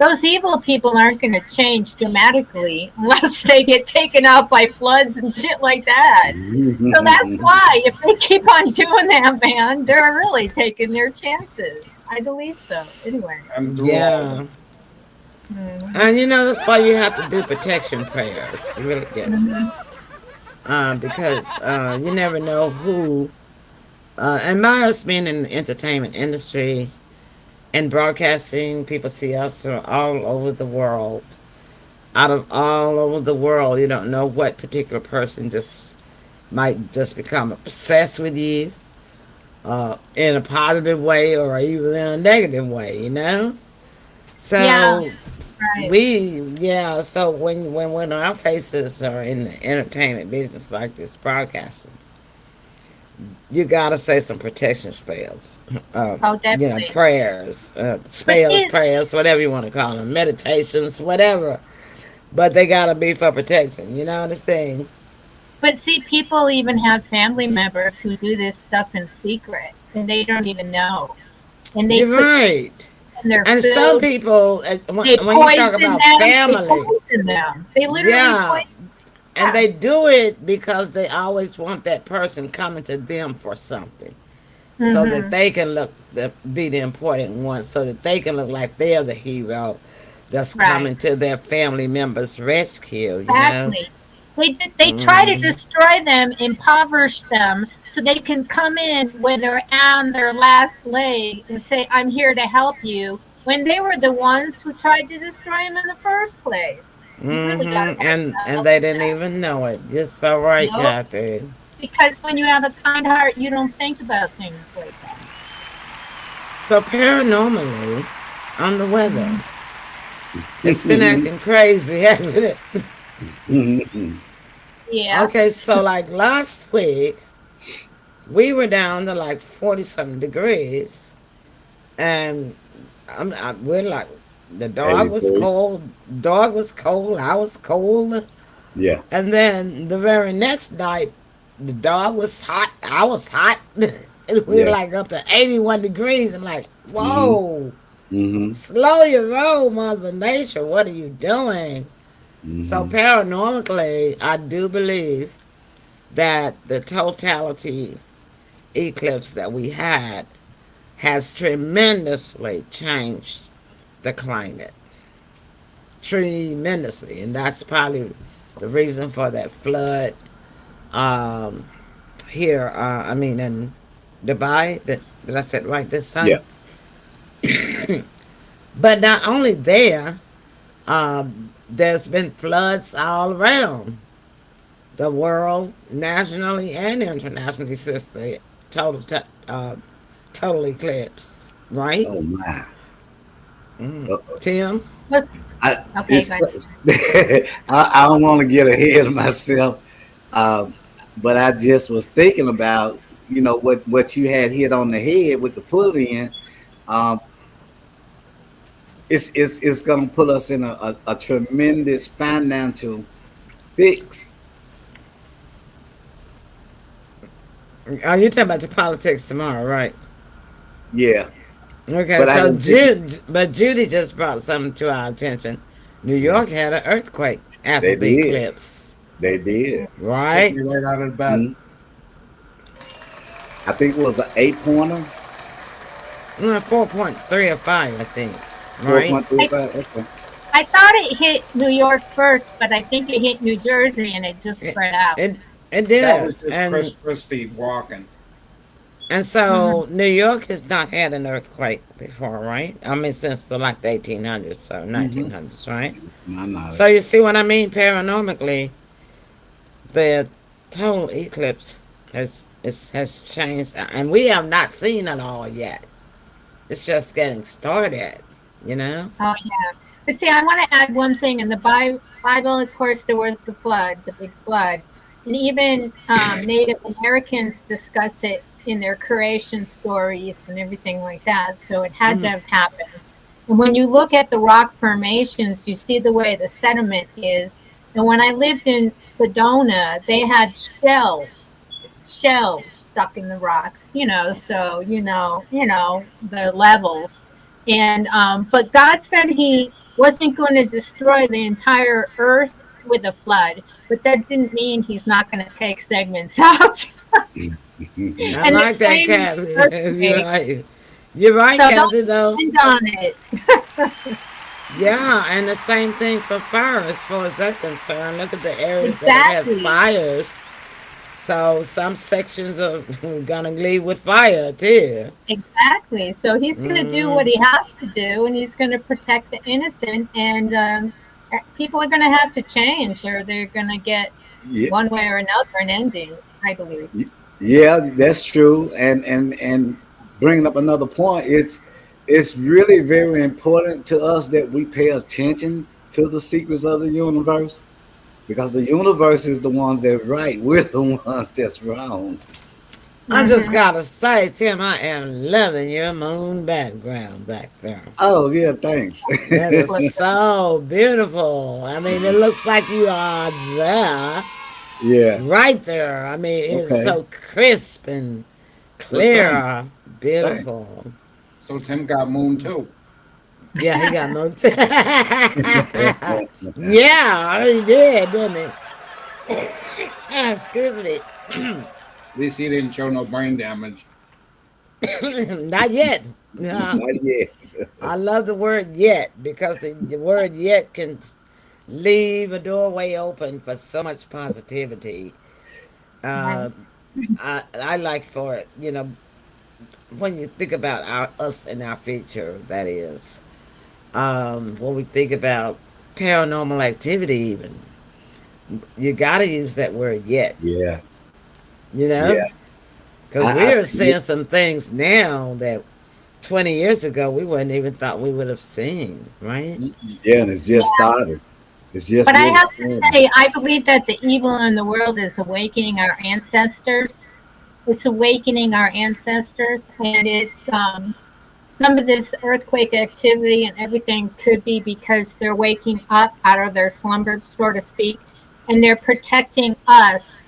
S3: those evil people aren't going to change dramatically unless they get taken out by floods and shit like that. So that's why, if they keep on doing that, man, they're really taking their chances. I believe so. Anyway.
S4: I'm through all of
S1: Yeah.
S4: them.
S3: Mm-hmm.
S1: And that's why you have to do protection prayers. You really do.
S3: Mm-hmm.
S1: Because you never know who. And by us being in the entertainment industry and broadcasting, people see us from all over the world. Out of all over the world, you don't know what particular person just might just become obsessed with you in a positive way or even in a negative way,
S3: Yeah,
S1: So
S3: right.
S1: so when our faces are in the entertainment business like this broadcasting, you gotta say some protection spells,
S3: Oh, definitely.
S1: prayers,
S3: But
S1: spells,
S3: see,
S1: prayers, whatever you want to call them, meditations, whatever. But they gotta be for protection. You know what I'm saying?
S3: people even have family members who do this stuff in secret, and they don't even know. And they
S1: You're
S3: put things
S1: right.
S3: in their
S1: And some
S3: food.
S1: people,
S3: They
S1: when you talk
S3: poison
S1: about
S3: them. They
S1: family,
S3: poison them. They literally
S1: yeah,
S3: poison.
S1: and
S3: Yeah.
S1: they do it because they always want that person coming to them for something, so that
S3: Mm-hmm.
S1: they can be the important one, so that they can look like they're the hero that's
S3: Right.
S1: coming to their family members' rescue.
S3: Exactly. They try to
S1: Mm,
S3: destroy them, impoverish them, so they can come in when they're on their last leg and say, "I'm here to help you," when they were the ones who tried to destroy them in the first place. You really got to
S1: and
S3: look
S1: they
S3: at
S1: didn't
S3: that.
S1: even know it. You're so right,
S3: Nope.
S1: Kathy.
S3: Because when you have a kind heart, you don't think about things like that.
S1: So paranormally, on the weather,
S3: Mhm.
S1: it's been acting crazy, hasn't it?
S3: Yeah.
S1: Okay, so like last week, we were down to like 40 something degrees, and we're like, the dog was
S2: 83.
S1: cold, I was cold,
S2: Yeah.
S1: and then the very next night, the dog was hot, I was hot, and we were
S2: Yeah.
S1: like up to 81 degrees. I'm like,
S2: hmm
S1: whoa,
S2: hmm
S1: slow your roll, Mother Nature, what are you doing? So
S2: hmm
S1: paranormally, I do believe that the totality eclipse that we had has tremendously changed the climate. Tremendously. And that's probably the reason for that flood um, here, in Dubai. Did I say it right this
S2: Yeah.
S1: time? But not only there, there's been floods all around the world, nationally and internationally, since the total, total eclipse, right?
S2: Oh my.
S1: Mm.
S2: Uh,
S1: Tim?
S3: Let's,
S2: I
S3: okay,
S2: it's
S3: good.
S2: I don't want to get ahead of myself, um, but I just was thinking about what you had hit on the head with the pull in. Um, it's going to put us in a tremendous financial fix.
S1: Are you talking about the politics tomorrow, right?
S2: Yeah,
S1: Okay,
S2: but I
S1: so
S2: didn't think
S1: Judy just brought something to our attention. New
S2: yeah,
S1: York had an earthquake after
S2: they
S1: the
S2: did.
S1: eclipse,
S2: They did.
S4: Took
S1: right?
S4: me right out of bed.
S2: Mhm. I think it was an 8 pointer,
S1: 4.3 or 5, I think,
S2: four
S1: right?
S2: point three
S3: I,
S2: five. Okay.
S3: I thought it hit New York first, but I think it hit New Jersey and it just
S1: It,
S3: spread out.
S1: it, it
S4: That
S1: did.
S4: was just Chris Christie walking.
S1: And
S3: Hmm.
S1: so New York has not had an earthquake before, right? I mean, since like the 1800s, so
S2: Mm-hmm.
S1: 1900s, right?
S2: No, no.
S1: So you see what I mean? Paranormally, the total eclipse has changed, and we have not seen it all yet. It's just getting started, you know.
S3: Oh, yeah. But see, I want to add one thing. In the Bible, of course, there was the flood, the big flood. And even Native Americans discuss it in their creation stories and everything like that. So it had to
S1: Hmm.
S3: have happened. And when you look at the rock formations, you see the way the sediment is. And when I lived in Sedona, they had shells stuck in the rocks, so the levels. And but God said wasn't going to destroy the entire earth with a flood, but that didn't mean he's not going to take segments out.
S1: I
S3: And the
S1: like that,
S3: same
S1: Kathy. You're
S3: earthquake.
S1: right. You're right,
S3: So don't
S1: Kathy, though.
S3: depend on it.
S1: Yeah, and the same thing for fire as far as that's concerned. Look at the areas that have had
S3: Exactly.
S1: fires. So some sections are gonna leave with fire too.
S3: Exactly. So he's going to do
S1: Mm,
S3: what he has to do, and he's going to protect the innocent. And people are going to have to change, or they're going to get
S2: Yeah,
S3: one way or another an ending. I believe.
S2: yeah, that's true. And bringing up another point, it's really very important to us that we pay attention to the secrets of the universe because the universe is the ones that right. We're the ones that's wrong.
S1: I just
S3: Hmm.
S1: gotta say, Tim, I am loving your moon background back there.
S2: Oh yeah, thanks.
S1: That is so beautiful. I mean, it looks like you are there,
S2: Yeah.
S1: right there. I mean, it's
S2: Okay.
S1: so crisp and
S2: Well, thanks.
S1: clear,
S2: Thanks.
S1: beautiful.
S4: So Tim got moon too.
S1: Yeah, he got no. Yeah, he did, didn't he? Excuse me.
S4: At least he didn't show no brain damage.
S1: Not yet. No,
S2: Not yet.
S1: I love the word yet because the word yet can leave a doorway open for so much positivity.
S3: Right.
S1: Uh, I like for it, when you think about us and our future, that is. When we think about paranormal activity, even, you got to use that word yet,
S2: Yeah.
S1: you know?
S2: Yeah.
S1: Because
S2: I
S1: we are
S2: yeah.
S1: seeing some things now that 20 years ago we wouldn't even thought we would have seen, right?
S4: Mm-mm.
S2: Yeah, and it's just started. It's just
S3: But I
S2: really
S3: have to
S2: started.
S3: say, I believe that the evil in the world is awakening our ancestors. It's awakening our ancestors, and it's some of this earthquake activity and everything could be because they're waking up out of their slumber, so to speak, and they're protecting us.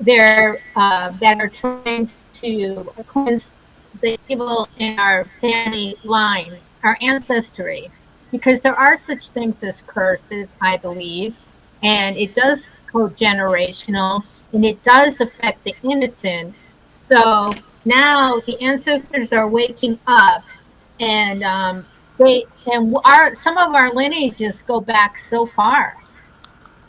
S3: They're that are trying to cleanse the evil in our family lines, our ancestry, because there are such things as curses, I believe, and it does go generational, and it does affect the innocent. So now the ancestors are waking up, and they and our some of our lineages go back so far,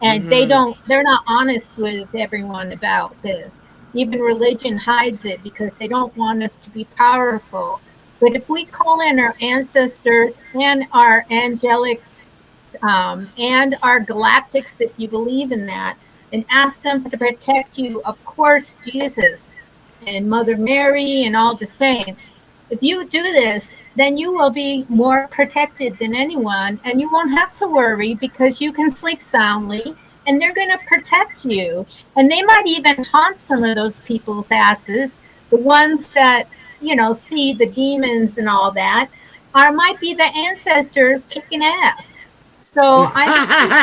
S3: and
S1: Mm-hmm.
S3: they're not honest with everyone about this. Even religion hides it because they don't want us to be powerful. But if we call in our ancestors and our angelic and our galactics, if you believe in that, and ask them to protect you, of course, Jesus and Mother Mary and all the saints. If you do this, then you will be more protected than anyone, and you won't have to worry because you can sleep soundly, and they're going to protect you. And they might even haunt some of those people's asses, the ones that, see the demons and all that, are might be the ancestors kicking ass. So I believe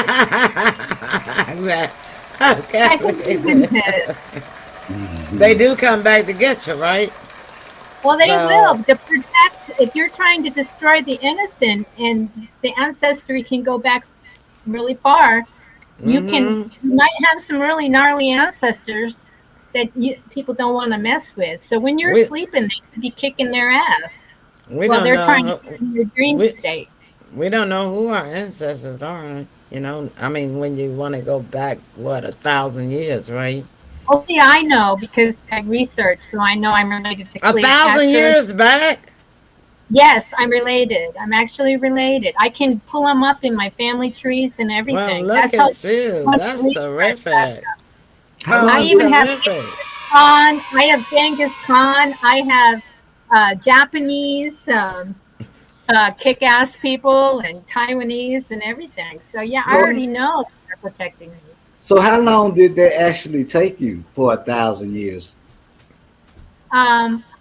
S1: Okay.
S3: I believe in this.
S1: They do come back to get you, right?
S3: Well, they
S1: So,
S3: will to protect. If you're trying to destroy the innocent, and the ancestry can go back really far,
S1: mm-hmm.
S3: you might have some really gnarly ancestors that people don't want to mess with. So when you're
S1: we
S3: sleeping, they could be kicking their ass
S1: we
S3: while
S1: don't
S3: they're trying to
S1: know.
S3: get in your dream
S1: We
S3: state.
S1: we don't know who our ancestors are. I mean, when you want to go back, what, 1,000 years, right?
S3: Well, see, I know because I researched, so I know I'm related to
S1: A thousand
S3: Cleopatra.
S1: years back.
S3: Yes, I'm related. I'm actually related. I can pull them up in my family trees and
S1: Well,
S3: everything.
S1: look
S3: That's how
S1: at you.
S3: much
S1: That's
S3: research I've
S1: terrific.
S3: done.
S2: How
S1: Oh,
S3: I
S2: long
S3: even
S2: did
S3: have
S1: terrific.
S3: Khan. I have Genghis Khan. I have Japanese kick-ass people and Taiwanese and everything. So yeah, I
S2: so
S1: Mm-hmm.
S3: already know they're protecting me.
S2: so how long did that actually take you for 1,000 years?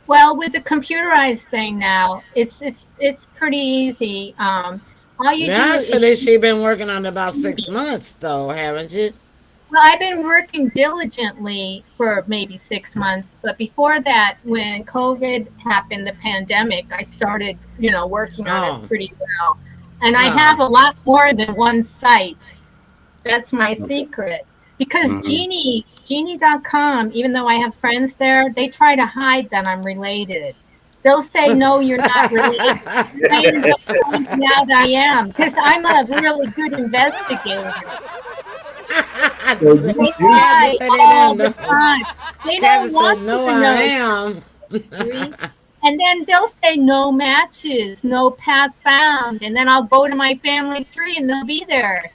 S3: Well, with the computerized thing now, it's pretty easy. All you do is
S1: Actually, she been working on it about 6 months, though, haven't you?
S3: well, I've been working diligently for maybe 6 months, but before that, when COVID happened, the pandemic, I started, working on it
S1: Oh,
S3: pretty well. And I have a lot more than one site. That's my secret. Because
S2: Mhm.
S3: Genie.com, even though I have friends there, they try to hide that I'm related. They'll say, no, you're not related. I end up finding out I am because I'm a really good investigator.
S2: So you
S3: They
S2: you
S1: Kathy
S3: lie
S1: said they
S3: all
S1: didn't
S3: the
S1: know.
S3: time. They
S1: Kathy
S3: don't
S1: said,
S3: want you
S1: no,
S3: to
S1: I
S3: know
S1: am.
S3: history. And then they'll say no matches, no path found. And then I'll go to my family tree and they'll be there.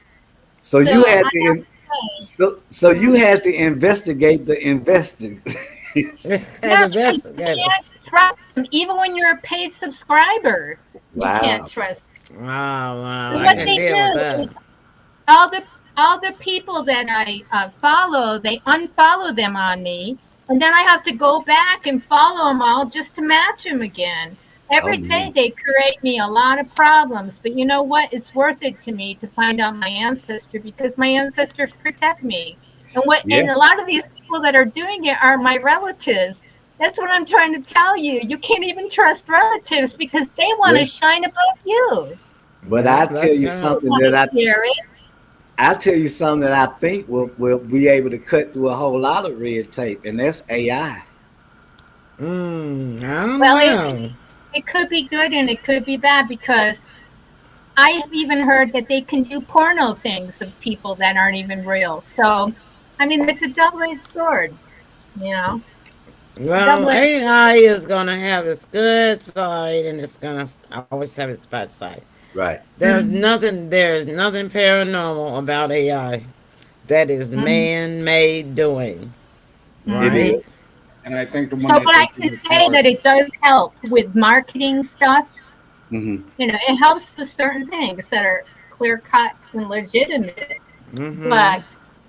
S2: so
S3: So
S2: you
S3: I
S2: had
S3: have
S2: to
S3: to say,
S2: so you had to investigate the investing.
S1: And
S3: yeah, because you
S1: investigators.
S3: can't trust them. Even when you're a paid subscriber, you can't
S2: Wow.
S3: trust.
S1: Wow, wow.
S3: And
S1: I
S3: what
S1: can
S3: they
S1: deal with
S3: do
S1: that.
S3: is all the all the people that I follow, they unfollow them on me, and then I have to go back and follow them all just to match them again.
S2: Oh
S3: Every day
S2: man.
S3: they create me a lot of problems, but you know what? It's worth it to me to find out my ancestry because my ancestors protect me.
S2: Yeah.
S3: And a lot of these people that are doing it are my relatives. That's what I'm trying to tell you. You can't even trust relatives because they want
S2: Yeah.
S3: to shine above you.
S2: But
S1: Yeah,
S2: I tell
S1: that's
S2: you
S3: They
S1: right.
S2: something
S3: want
S2: that
S3: to share it.
S2: I tell you something that I think will be able to cut through a whole lot of red tape, and that's AI.
S1: I don't
S3: Well,
S1: know.
S3: it could be good and it could be bad because I have even heard that they can do porno things of people that aren't even real. So, I mean, it's a double-edged sword, you know,
S1: Well,
S3: double-edged.
S1: AI is going to have its good side and it's going to always have its bad side.
S2: Right.
S3: Mm-hmm.
S1: There's nothing paranormal about AI that is
S3: Mm-hmm.
S1: man-made doing,
S2: It
S3: Mm-hmm.
S1: right?
S2: is.
S4: And I think the one
S3: So,
S4: that
S3: but
S4: they
S3: I
S4: do
S3: can
S4: the
S3: say
S4: porn.
S3: that it does help with marketing stuff.
S2: Hmm.
S3: You know, it helps with certain things that are clear cut and legitimate.
S1: Mm-hmm.
S3: But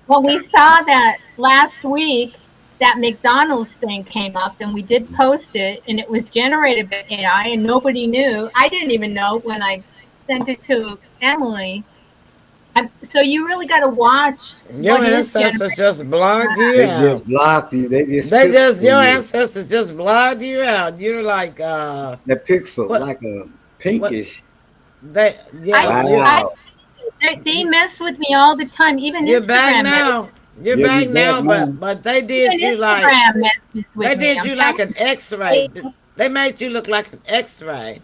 S3: when we saw that last week, that McDonald's thing came up and we did post it and it was generated by AI and nobody knew. I didn't even know when I sent it to Emily. So you really got to watch
S1: Your
S3: what is
S1: ancestors
S3: generated.
S1: just blogged you
S2: They
S1: out.
S2: just blocked you. They just pixel
S1: Your
S2: you.
S1: ancestors just blogged you out. You're like,
S2: That pixel
S1: what,
S2: like a
S1: what,
S2: pinkish.
S3: I,
S1: yeah,
S3: I,
S2: Wow.
S3: they
S1: you,
S3: mess with me all the time. Even
S1: you're back
S3: Instagram,
S1: now. You're
S2: Yeah,
S1: back
S2: you back
S1: now,
S2: now.
S1: but they
S3: even
S1: did you like,
S3: Instagram messes
S1: they
S3: with me.
S1: did
S3: I'm
S1: you
S3: telling
S1: like an X-ray.
S3: you.
S1: They made you look like an X-ray.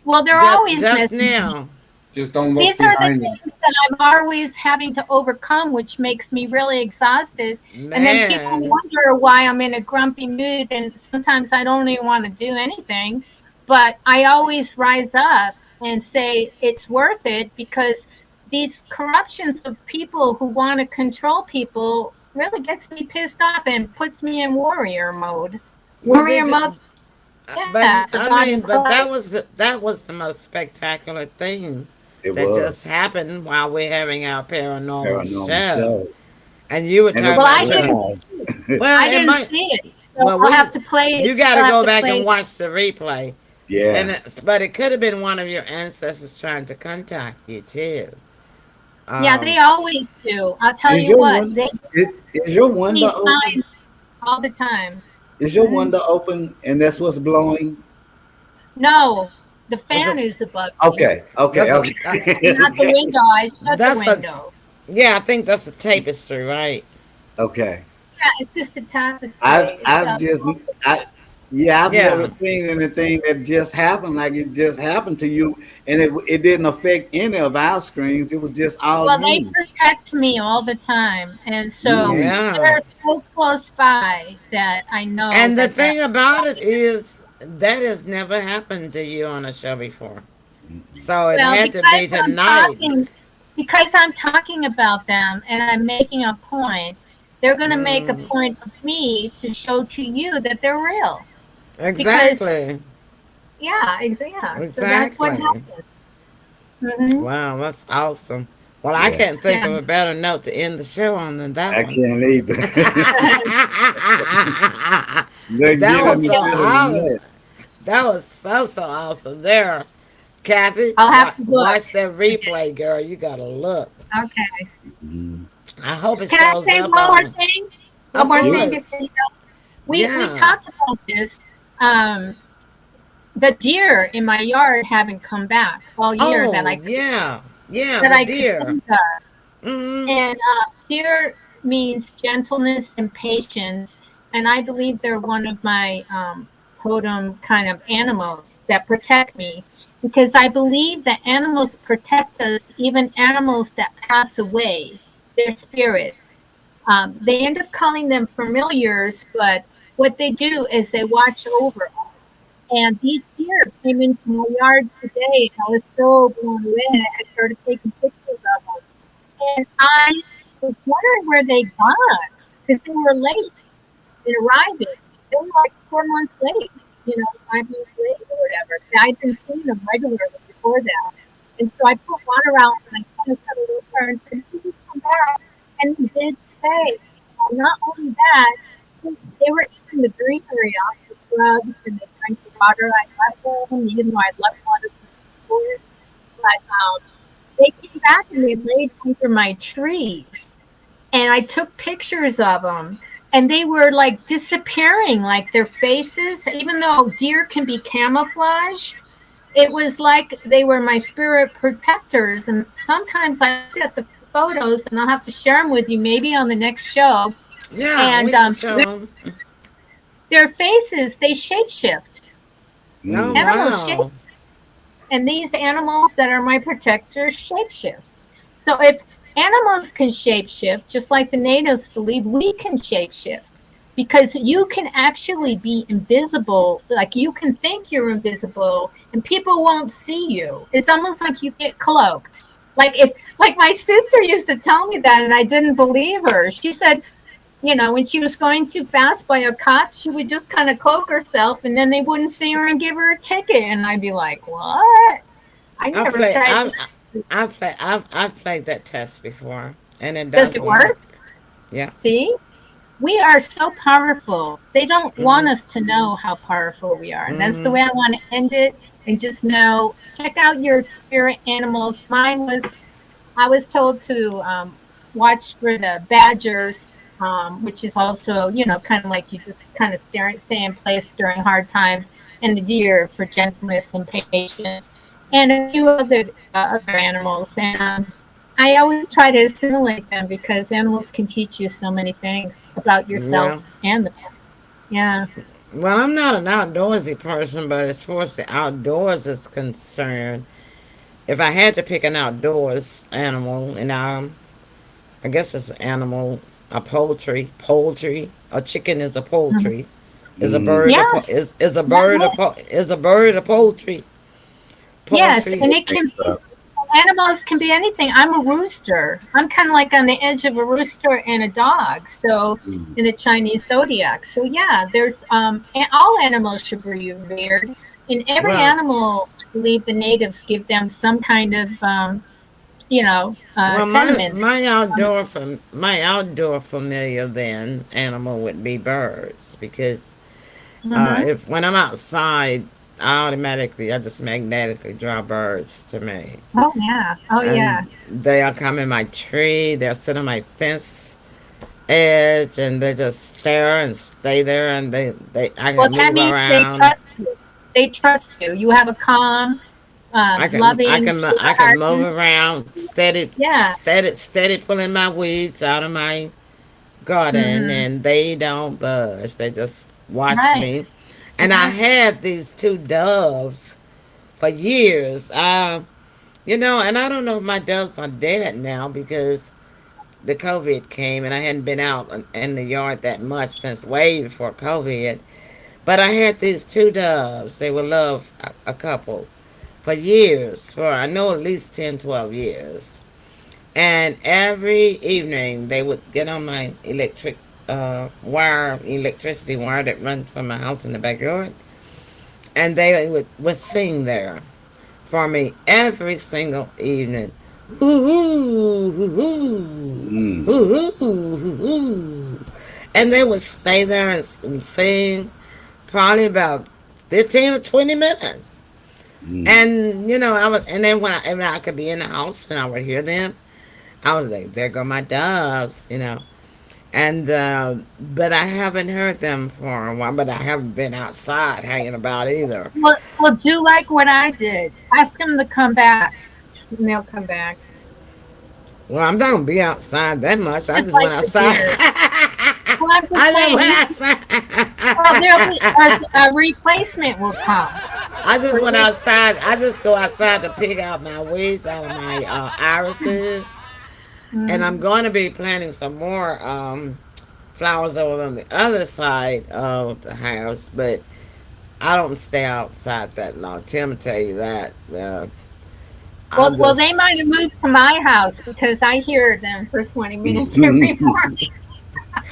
S3: Well, they're always
S1: Just
S3: messing with me.
S1: now.
S4: Just don't look
S3: These are the
S4: behind them.
S3: things that I'm always having to overcome, which makes me really exhausted. And then people
S1: Man.
S3: wonder why I'm in a grumpy mood, and sometimes I don't even want to do anything. But I always rise up and say it's worth it because these corruptions of people who want to control people really gets me pissed off and puts me in warrior mode.
S1: Well,
S3: Warrior
S1: did
S3: mode,
S1: you, but
S3: yeah, for
S1: I
S3: God and
S1: mean, but
S3: Christ.
S1: that was the most spectacular thing
S2: It
S1: that
S2: was
S1: just happened while we're having our paranormal
S2: paranormal
S1: show.
S2: show,
S1: And you were
S2: and it
S1: talking
S3: Well,
S2: was
S1: about
S3: I
S1: your,
S3: didn't,
S2: live.
S3: I
S1: well, it
S3: didn't
S1: might,
S3: see it, so
S1: well,
S3: I'll have to play it.
S1: you got to
S3: I'll have
S1: go
S3: to
S1: back
S3: play
S1: and
S3: it.
S1: watch the replay.
S2: Yeah.
S1: But it could have been one of your ancestors trying to contact you too.
S3: Yeah,
S1: Um,
S3: they always do. I'll tell
S2: Is
S3: you
S2: your
S3: what,
S2: one?
S3: they
S2: Is your
S3: give
S2: window
S3: me
S2: open?
S3: signs all the time.
S2: Is your
S3: Mm.
S2: window open, and that's what's blowing?
S3: No, the
S1: that's a,
S3: fan is above me,
S2: Okay. Okay.
S1: that's a,
S2: Okay.
S3: not the
S2: okay.
S3: window. I shut the
S1: that's a,
S3: window.
S1: yeah, I think that's a tapestry, right?
S2: Okay.
S3: Yeah, it's just a tapestry. It's
S2: I've just I yeah, I've never
S1: Yeah.
S2: seen anything that just happened like it just happened to you, and it didn't affect any of our screens. It was just all
S3: well, they
S2: you.
S3: protect me all the time, and so
S2: Mm.
S1: Yeah.
S3: they're so close by that I know
S1: And the
S3: that that
S1: thing about it is that has never happened to you on a show before. So it
S3: well
S1: had to be
S3: I'm
S1: tonight.
S3: talking because I'm talking about them and I'm making a point. They're going to make a
S1: Mm,
S3: point of me to show to you that they're real because
S1: exactly.
S3: yeah. So that's what
S1: Exactly.
S3: happens. Hmm.
S1: Wow, that's awesome. Well, I
S2: Yeah,
S1: can't think
S3: Yeah.
S1: of a better note to end the show on than that
S2: I
S1: one.
S2: can't either. Let's
S1: That
S2: get
S1: was
S2: in the
S1: so
S3: Okay.
S2: feeling
S1: awesome.
S2: of
S1: That was so awesome. There, Kathy,
S3: I'll have to look.
S1: watch that replay, girl. You gotta look.
S3: Okay.
S2: that.
S1: I hope it
S3: Can I
S1: shows
S3: say
S1: up
S3: one more
S1: on.
S3: thing? One
S1: Of
S3: more
S2: Shoot.
S3: thing before you
S1: course.
S3: go. We
S1: Yeah.
S3: talked about this. Um, the deer in my yard haven't come back all year
S1: Oh, yeah. Yeah,
S3: that
S1: the
S3: I could
S1: deer.
S3: think of.
S1: Mm-hmm.
S3: And deer means gentleness and patience, and I believe they're one of my totem kind of animals that protect me, because I believe that animals protect us, even animals that pass away, their spirits. They end up calling them familiars, but what they do is they watch over us. And these deer came into my yard today, and I was so blown away. I started taking pictures of them, and I was wondering where they gone, because they were late in arriving. They were like 4 months late, 5 months late or whatever. And I'd been seeing them regularly before that. And so I put water out and I kind of cut a little her and said, "Can you come back?" And he did stay. Not only that, they were eating the greenery off the shrubs and they drank the water I left them, even though I'd left water before. But they came back and they laid under my trees, and I took pictures of them, and they were like disappearing, like their faces, even though deer can be camouflaged. It was like they were my spirit protectors. And sometimes I look at the photos, and I'll have to share them with you maybe on the next show.
S1: Yeah,
S3: And
S1: we can show them.
S3: their faces, they shapeshift.
S1: Oh,
S2: Mm.
S3: Animals shape,
S1: wow.
S3: and these animals that are my protectors shapeshift. So if animals can shapeshift, just like the natives believe, we can shapeshift, because you can actually be invisible. Like, you can think you're invisible and people won't see you. It's almost like you get cloaked. Like my sister used to tell me that, and I didn't believe her. She said, when she was going too fast by a cop, she would just kind of cloak herself, and then they wouldn't see her and give her a ticket. And I'd be like, what? I
S1: I
S3: never
S1: play.
S3: tried.
S1: I've played that test before, and it
S3: Does
S1: does
S3: it
S1: work.
S3: work?
S1: Yeah.
S3: See? We are so powerful. They don't want
S1: Mhm.
S3: us to know how powerful we are. And that's the
S1: Mhm.
S3: way I want to end it. And just know, check out your spirit animals. Mine was, I was told to watch for the badgers, which is also, kind of like you just kind of stay in place during hard times, and the deer for gentleness and patience, and a few other animals. And I always try to assimilate them, because animals can teach you so many things about
S1: Yeah.
S3: yourself and the yeah.
S1: Well, I'm not an outdoorsy person, but as far as the outdoors is concerned, if I had to pick an outdoors animal, and I guess it's an animal, a poultry, a chicken is a
S3: Mhm.
S1: poultry, is a
S2: Mm.
S1: bird
S3: Yeah,
S1: is a
S3: yeah,
S1: bird
S3: yeah.
S1: is a bird a poultry,
S3: Yes,
S1: poultry.
S3: and
S2: I
S3: it
S2: think
S3: can
S2: so.
S3: animals can be anything. I'm a rooster. I'm kind of like on the edge of a rooster and a dog. So
S2: Mm.
S3: in the Chinese zodiac. So yeah, there's all animals should be revered. In every
S1: Well,
S3: animal, I believe the natives give them some kind of
S1: well,
S3: sentiment.
S1: my outdoor familiar then animal would be birds because
S3: Mm-hmm.
S1: if when I'm outside, I just magnetically draw birds to me,
S3: Oh yeah. Oh yeah.
S1: and they'll come in my tree. They'll sit on my fence edge, and they just stare and stay there, and they I
S3: Well,
S1: can
S3: that
S1: move
S3: means they
S1: around.
S3: trust you. They trust you. You have a calm, loving, pure
S1: I can
S3: heart.
S1: move around,
S3: Yeah.
S1: steady pulling my weeds out of my garden,
S3: Mm-hmm.
S1: and they don't buzz. They just watch
S3: Right.
S1: me. And I
S3: Yeah.
S1: had these two doves for years. And I don't know if my doves are dead now because the COVID came and I hadn't been out in the yard that much since way before COVID. But I had these two doves. They were love a couple for years, for I know at least 10, 12 years. And every evening they would get on my electricity wire that runs from my house in the backyard, and they would sing there for me every single evening. Hoo hoo hoo hoo
S2: Mm.
S1: hoo hoo hoo hoo, and they would stay there and sing probably about 15 or 20 minutes.
S2: Mm.
S1: And and then when I could be in the house and I would hear them, I was like, there go my doves. and but I haven't heard them for a while. But I haven't been outside hanging about either.
S3: Well, do like what I did. Ask them to come back, and they'll come back.
S1: Well, I'm not gonna be outside that much. I
S3: Just
S1: just
S3: like
S1: went
S3: the
S1: outside.
S3: deer. Well, I'm just
S1: I just
S3: saying,
S1: went
S3: you can, well,
S1: outside.
S3: there'll be a replacement will come
S1: I just
S3: for
S1: went
S3: you.
S1: outside. I just go outside to pick out my weeds out of my irises, and I'm
S3: Mm.
S1: going to be planting some more flowers over on the other side of the house. But I don't stay outside that long. Tim will tell you that. I'm
S3: Well, they might have
S1: just.
S3: moved to my house because I hear them for 20 minutes every morning.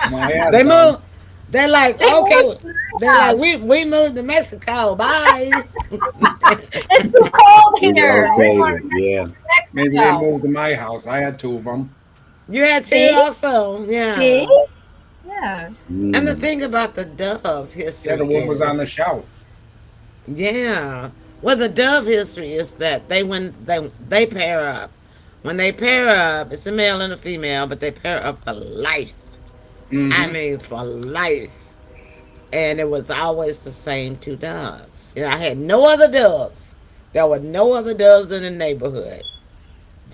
S4: No, I had
S1: They
S4: doves.
S1: move. They're like,
S3: They
S1: okay.
S3: moved to
S1: They're
S3: my
S1: like,
S3: house.
S1: we moved to Mexico. Bye.
S3: It's too cold here. We're going
S2: Relocated,
S3: to
S2: yeah.
S4: Maybe they
S3: Mexico.
S4: moved to my house. I had two of them.
S1: You had two
S3: See?
S1: also,
S3: See?
S1: yeah.
S3: Yeah.
S1: And the
S2: Mm.
S1: thing about the dove
S4: Yeah,
S1: history
S4: the wood was on the
S1: is,
S4: shelf.
S1: yeah. Well, the dove history is that they pair up. When they pair up, it's a male and a female, but they pair up for life. I
S4: Mm-hmm.
S1: mean, for life. And it was always the same two doves. I had no other doves. There were no other doves in the neighborhood.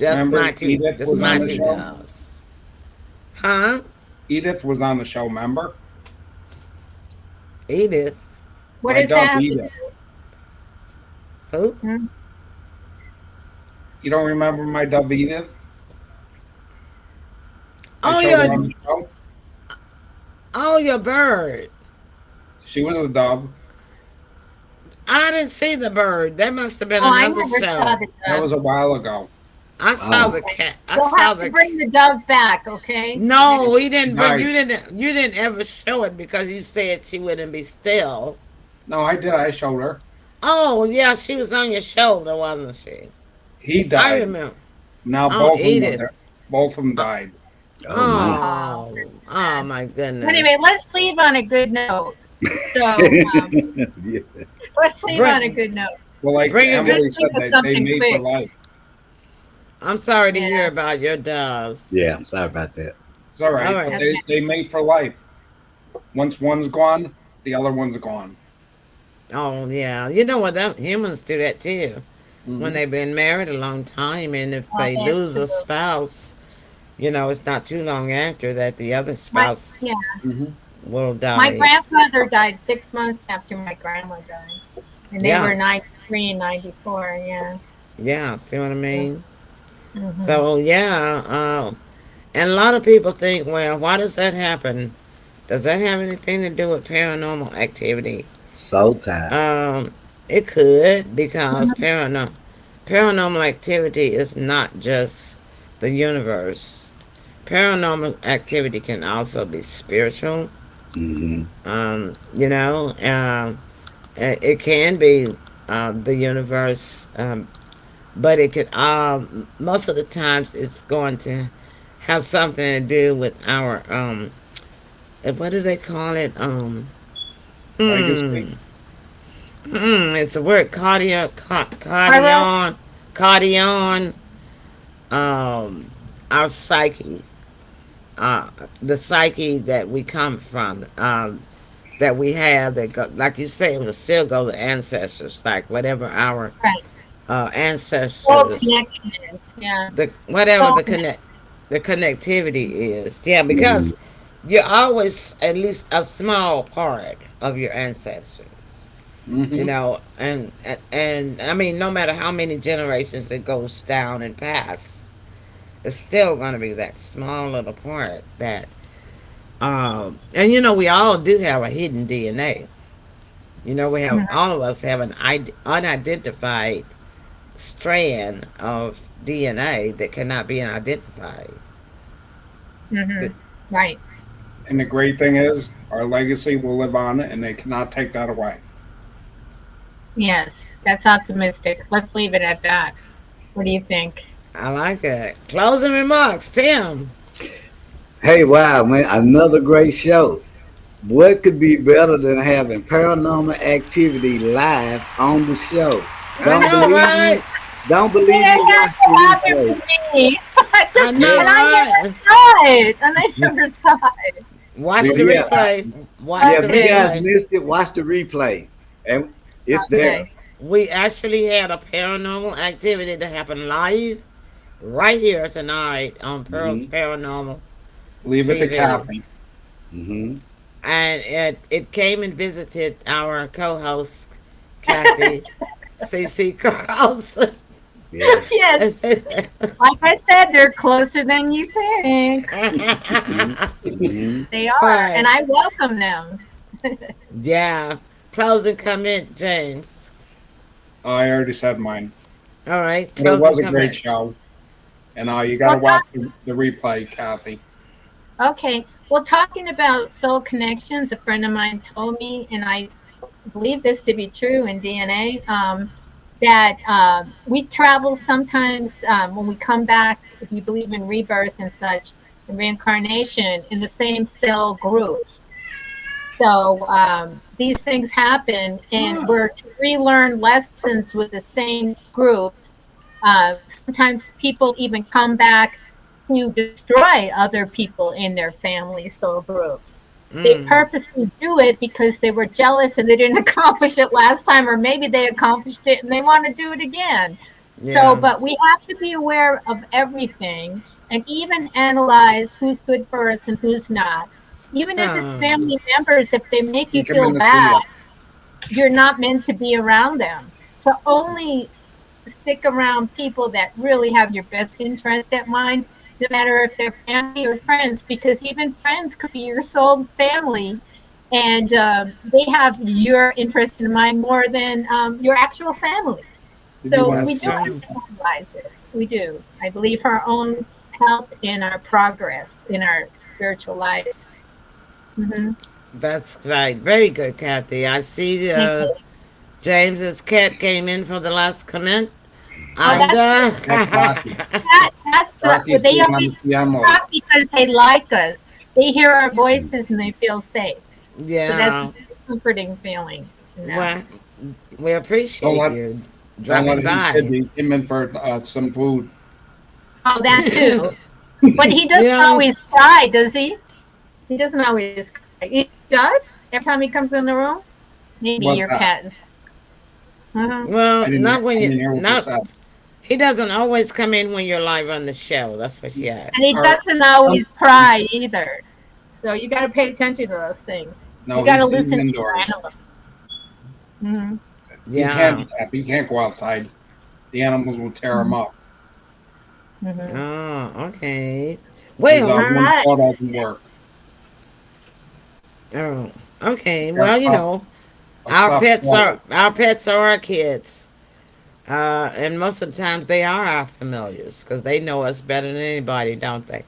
S4: Remember, Edith
S1: Just
S4: was
S1: my
S4: on the
S1: two
S4: show.
S1: doves. Huh?
S4: Edith was on the show. Remember,
S1: Edith.
S3: What
S4: my
S3: does that
S4: dove
S3: have to
S4: Edith.
S3: do?
S1: Who?
S3: Hmm?
S4: You don't remember my dove Edith? I
S1: Oh,
S4: showed her on the show.
S1: your bird.
S4: She was a dove.
S1: I didn't see the bird. That must have been
S3: Oh, I
S1: another
S3: never saw
S1: show.
S3: the
S4: That
S3: dove.
S4: was a while ago.
S1: I saw
S2: Oh.
S1: the
S3: Okay.
S1: cat. I
S3: We'll
S1: saw
S3: have to
S1: the.
S3: bring the dove back, okay?
S1: No,
S3: Next.
S1: he
S4: She
S1: didn't bring.
S4: died.
S1: You didn't ever show it because you said she wouldn't be still.
S4: No, I did. I showed her.
S1: Oh yeah, she was on your shoulder, wasn't she?
S4: He
S1: I
S4: died.
S1: remember.
S4: Now
S1: Oh,
S4: both of them are
S1: Edith.
S4: dead. Both of them
S1: Uh,
S4: died.
S2: Oh my.
S3: Oh,
S1: Oh, oh my
S3: anyway,
S1: goodness.
S3: let's leave on a good note. So
S2: Yeah.
S3: let's leave on a
S1: Bring,
S3: good note.
S4: Well, like
S1: bring a good.
S3: Just
S4: Emily
S3: think
S4: said,
S3: of
S4: they
S3: something
S4: made for
S3: quick.
S4: life.
S1: I'm sorry to hear
S3: Yeah.
S1: about your doves.
S2: Yeah, sorry about that.
S4: It's all
S1: All
S4: right, but
S1: right.
S3: Okay.
S4: they made for life. Once one's gone, the other one's gone.
S1: Oh yeah, you know what? Them humans do that too. When
S4: Hmm.
S1: they've been married a long time, and if
S3: Oh,
S1: they
S3: that's
S1: lose a
S3: true.
S1: spouse, it's not too long after that the other
S3: My yeah,
S1: spouse
S4: Hmm.
S1: will
S3: my
S1: die.
S3: grandfather died 6 months after my grandma died, and they
S1: Yeah,
S3: were 93 and 94. Yeah.
S1: yeah. See what I mean?
S3: Hmm.
S1: So yeah, and a lot of people think, well, why does that happen? Does that have anything to do with paranormal activity?
S2: So tired.
S1: Um, it could because paranormal activity is not just the universe. Paranormal activity can also be spiritual.
S2: Mm-hmm.
S1: It can be the universe, but it could. Most of the times, it's going to have something to do with our. What do they call it?
S4: Legacy.
S1: Hmm. It's a word.
S3: Carla,
S1: Cardion. Um, our psyche. The psyche that we come from. That we have that go, like you say, it will still go to ancestors, like whatever our
S3: right? Soul
S1: ancestors,
S3: connection is yeah.
S1: the whatever
S3: Soul connection.
S1: the connectivity is. Yeah,
S2: Mm-hmm.
S1: because you're always at least a small part of your ancestors.
S4: Hmm.
S1: And I mean, no matter how many generations it goes down and past, it's still going to be that small little part that. And we all do have a hidden DNA. We have
S3: Hmm.
S1: all of us have an unidentified strand of DNA that cannot be identified.
S3: Hmm. Right.
S4: And the great thing is, our legacy will live on, and they cannot take that away.
S3: Yes, that's optimistic. Let's leave it at that. What do you think?
S1: I like it. Closing remarks, Tim.
S2: Hey, wow, man, another great show. What could be better than having paranormal activity live on the show?
S1: I
S2: Don't
S1: know,
S2: believe me?
S1: right?
S2: Don't
S3: It
S2: believe me.
S3: had
S2: Watch
S3: to
S2: the
S3: happen
S2: replay.
S3: for me.
S1: I
S3: Just,
S1: know,
S3: and I never
S1: right?
S3: saw it. And I never saw it.
S1: Watch
S2: If
S1: the
S2: you,
S1: replay. Watch
S2: yeah,
S1: the
S2: if you
S3: Okay.
S2: guys
S1: replay.
S2: missed it, watch the replay, and it's there.
S3: Okay.
S1: We actually had a paranormal activity that happened live right here tonight on Pearl's
S2: Hmm.
S1: Paranormal
S4: Leave it to
S1: TV.
S4: Kathy.
S1: And it came and visited our co-host, Kathy CC Carlson.
S2: Yes.
S3: Yes. Like I said, they're closer than you think.
S2: Hmm.
S3: They are. And
S1: Right.
S3: I welcome them.
S1: Yeah. Closing comment, James.
S4: I already said mine,
S1: All right.
S4: but it
S1: Closing
S4: was a great
S1: comment.
S4: show. And you got to
S3: Well,
S4: watch the replay, Kathy.
S3: okay. Well, talking about soul connections, a friend of mine told me, and I believe this to be true in DNA, that we travel sometimes when we come back, if you believe in rebirth and such, and reincarnation, in the same cell groups. So these things happen, and we're to relearn lessons with the same groups. Sometimes people even come back to destroy other people in their family soul groups. They
S1: Mm.
S3: purposely do it because they were jealous and they didn't accomplish it last time, or maybe they accomplished it and they want to do it again. So,
S1: Yeah.
S3: but we have to be aware of everything and even analyze who's good for us and who's not. Even if it's
S1: Oh.
S3: family members, if they make you
S4: Kick him
S3: feel
S4: in the see
S3: bad,
S4: ya.
S3: you're not meant to be around them. So only stick around people that really have your best interest at mind, no matter if they're family or friends, because even friends could be your soul family, and they have your interest in mind more than your actual family.
S4: Did you
S3: So
S4: want
S3: we
S1: That's
S3: do
S4: to?
S3: have
S1: true.
S3: to analyze it. We do. I believe for our own health and our progress in our spiritual lives. Hmm.
S1: That's right. Very good, Kathy. I see
S3: Thank you.
S1: James's cat came in for the last comment.
S3: Oh,
S1: And
S3: that's good.
S4: That's Rocky.
S3: That's
S4: Rocky's
S3: they
S4: being on the
S3: always
S4: CM.
S3: talk because they like us. They hear our voices and they feel safe. So that's
S1: yeah,
S3: a comforting feeling to know.
S1: well, we
S4: Don't
S1: appreciate
S4: let
S1: you
S4: don't let
S1: dropping
S4: him kid
S1: by.
S4: him in for some food.
S3: Oh, that too. But he doesn't
S1: Yeah,
S3: always cry, does he? He doesn't always cry. He does every time he comes in the room. Maybe
S4: What's
S3: your
S4: that?
S3: cat is. Uh-huh.
S1: well, not
S4: I
S1: when you
S4: didn't hear what you
S1: not.
S4: said.
S1: He doesn't always come in when you're live on the show. That's what she
S3: And he
S1: asked.
S4: Or
S3: doesn't
S4: some,
S3: always cry either. So you got to pay attention to those things. You
S4: no,
S3: got to
S4: he's
S3: listen to your
S4: indoors.
S3: animal. Hmm.
S4: He's
S1: Yeah.
S4: handicapped. He can't go outside. The animals will tear him
S3: Hmm.
S4: up.
S3: Hmm.
S1: Oh, okay.
S4: His
S1: Well,
S3: All
S4: one
S3: right.
S4: paw doesn't work.
S1: oh, okay.
S4: Got
S1: Well,
S4: a stuffed toy.
S1: our pets are our kids. And most of the times they are our familiars because they know us better than anybody, don't they?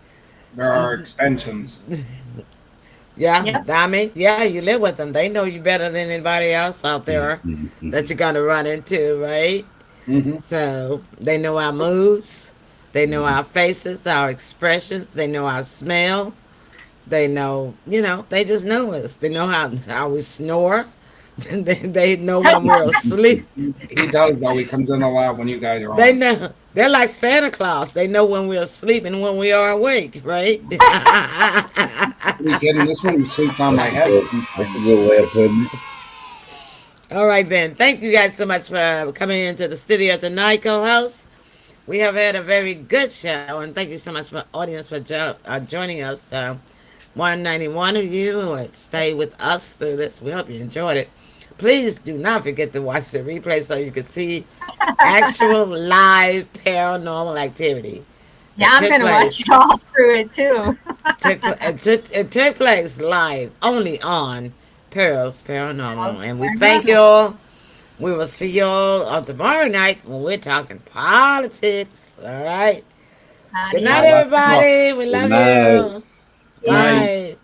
S4: There are extensions.
S1: Yeah,
S3: Yep.
S1: I mean, yeah, you live with them. They know you better than anybody else out there that you're gonna run into, right?
S4: Hmm.
S1: So they know our moods, they know our faces, our expressions, they know our smell. They know, they just know us. They know how we snore. They know when we're asleep.
S4: He does though. He comes in a lot when you guys are
S1: They
S4: on.
S1: know. They're like Santa Claus. They know when we're asleep and when we are awake, right?
S4: What are you kidding? This one sleeps on my head
S2: That's a
S4: sometimes.
S2: good way of putting it.
S1: All right, then. Thank you guys so much for coming into the studio tonight, co-host. We have had a very good show, and thank you so much for audience for joining us. 191 of you who had stayed with us through this. We hope you enjoyed it. Please do not forget to watch the replay so you can see actual live paranormal activity
S3: Yeah,
S1: that
S3: I'm
S1: took
S3: going to watch you all
S1: place.
S3: through it too.
S1: It took place live only on Pearls Paranormal, and we thank you
S3: Paranormal.
S1: all. We will see you all on tomorrow night when we're talking politics. All right. Good night,
S4: All
S3: Adios.
S4: that stuff.
S1: everybody. We
S2: Good
S1: love
S2: night.
S1: you.
S4: Good night.
S1: Bye.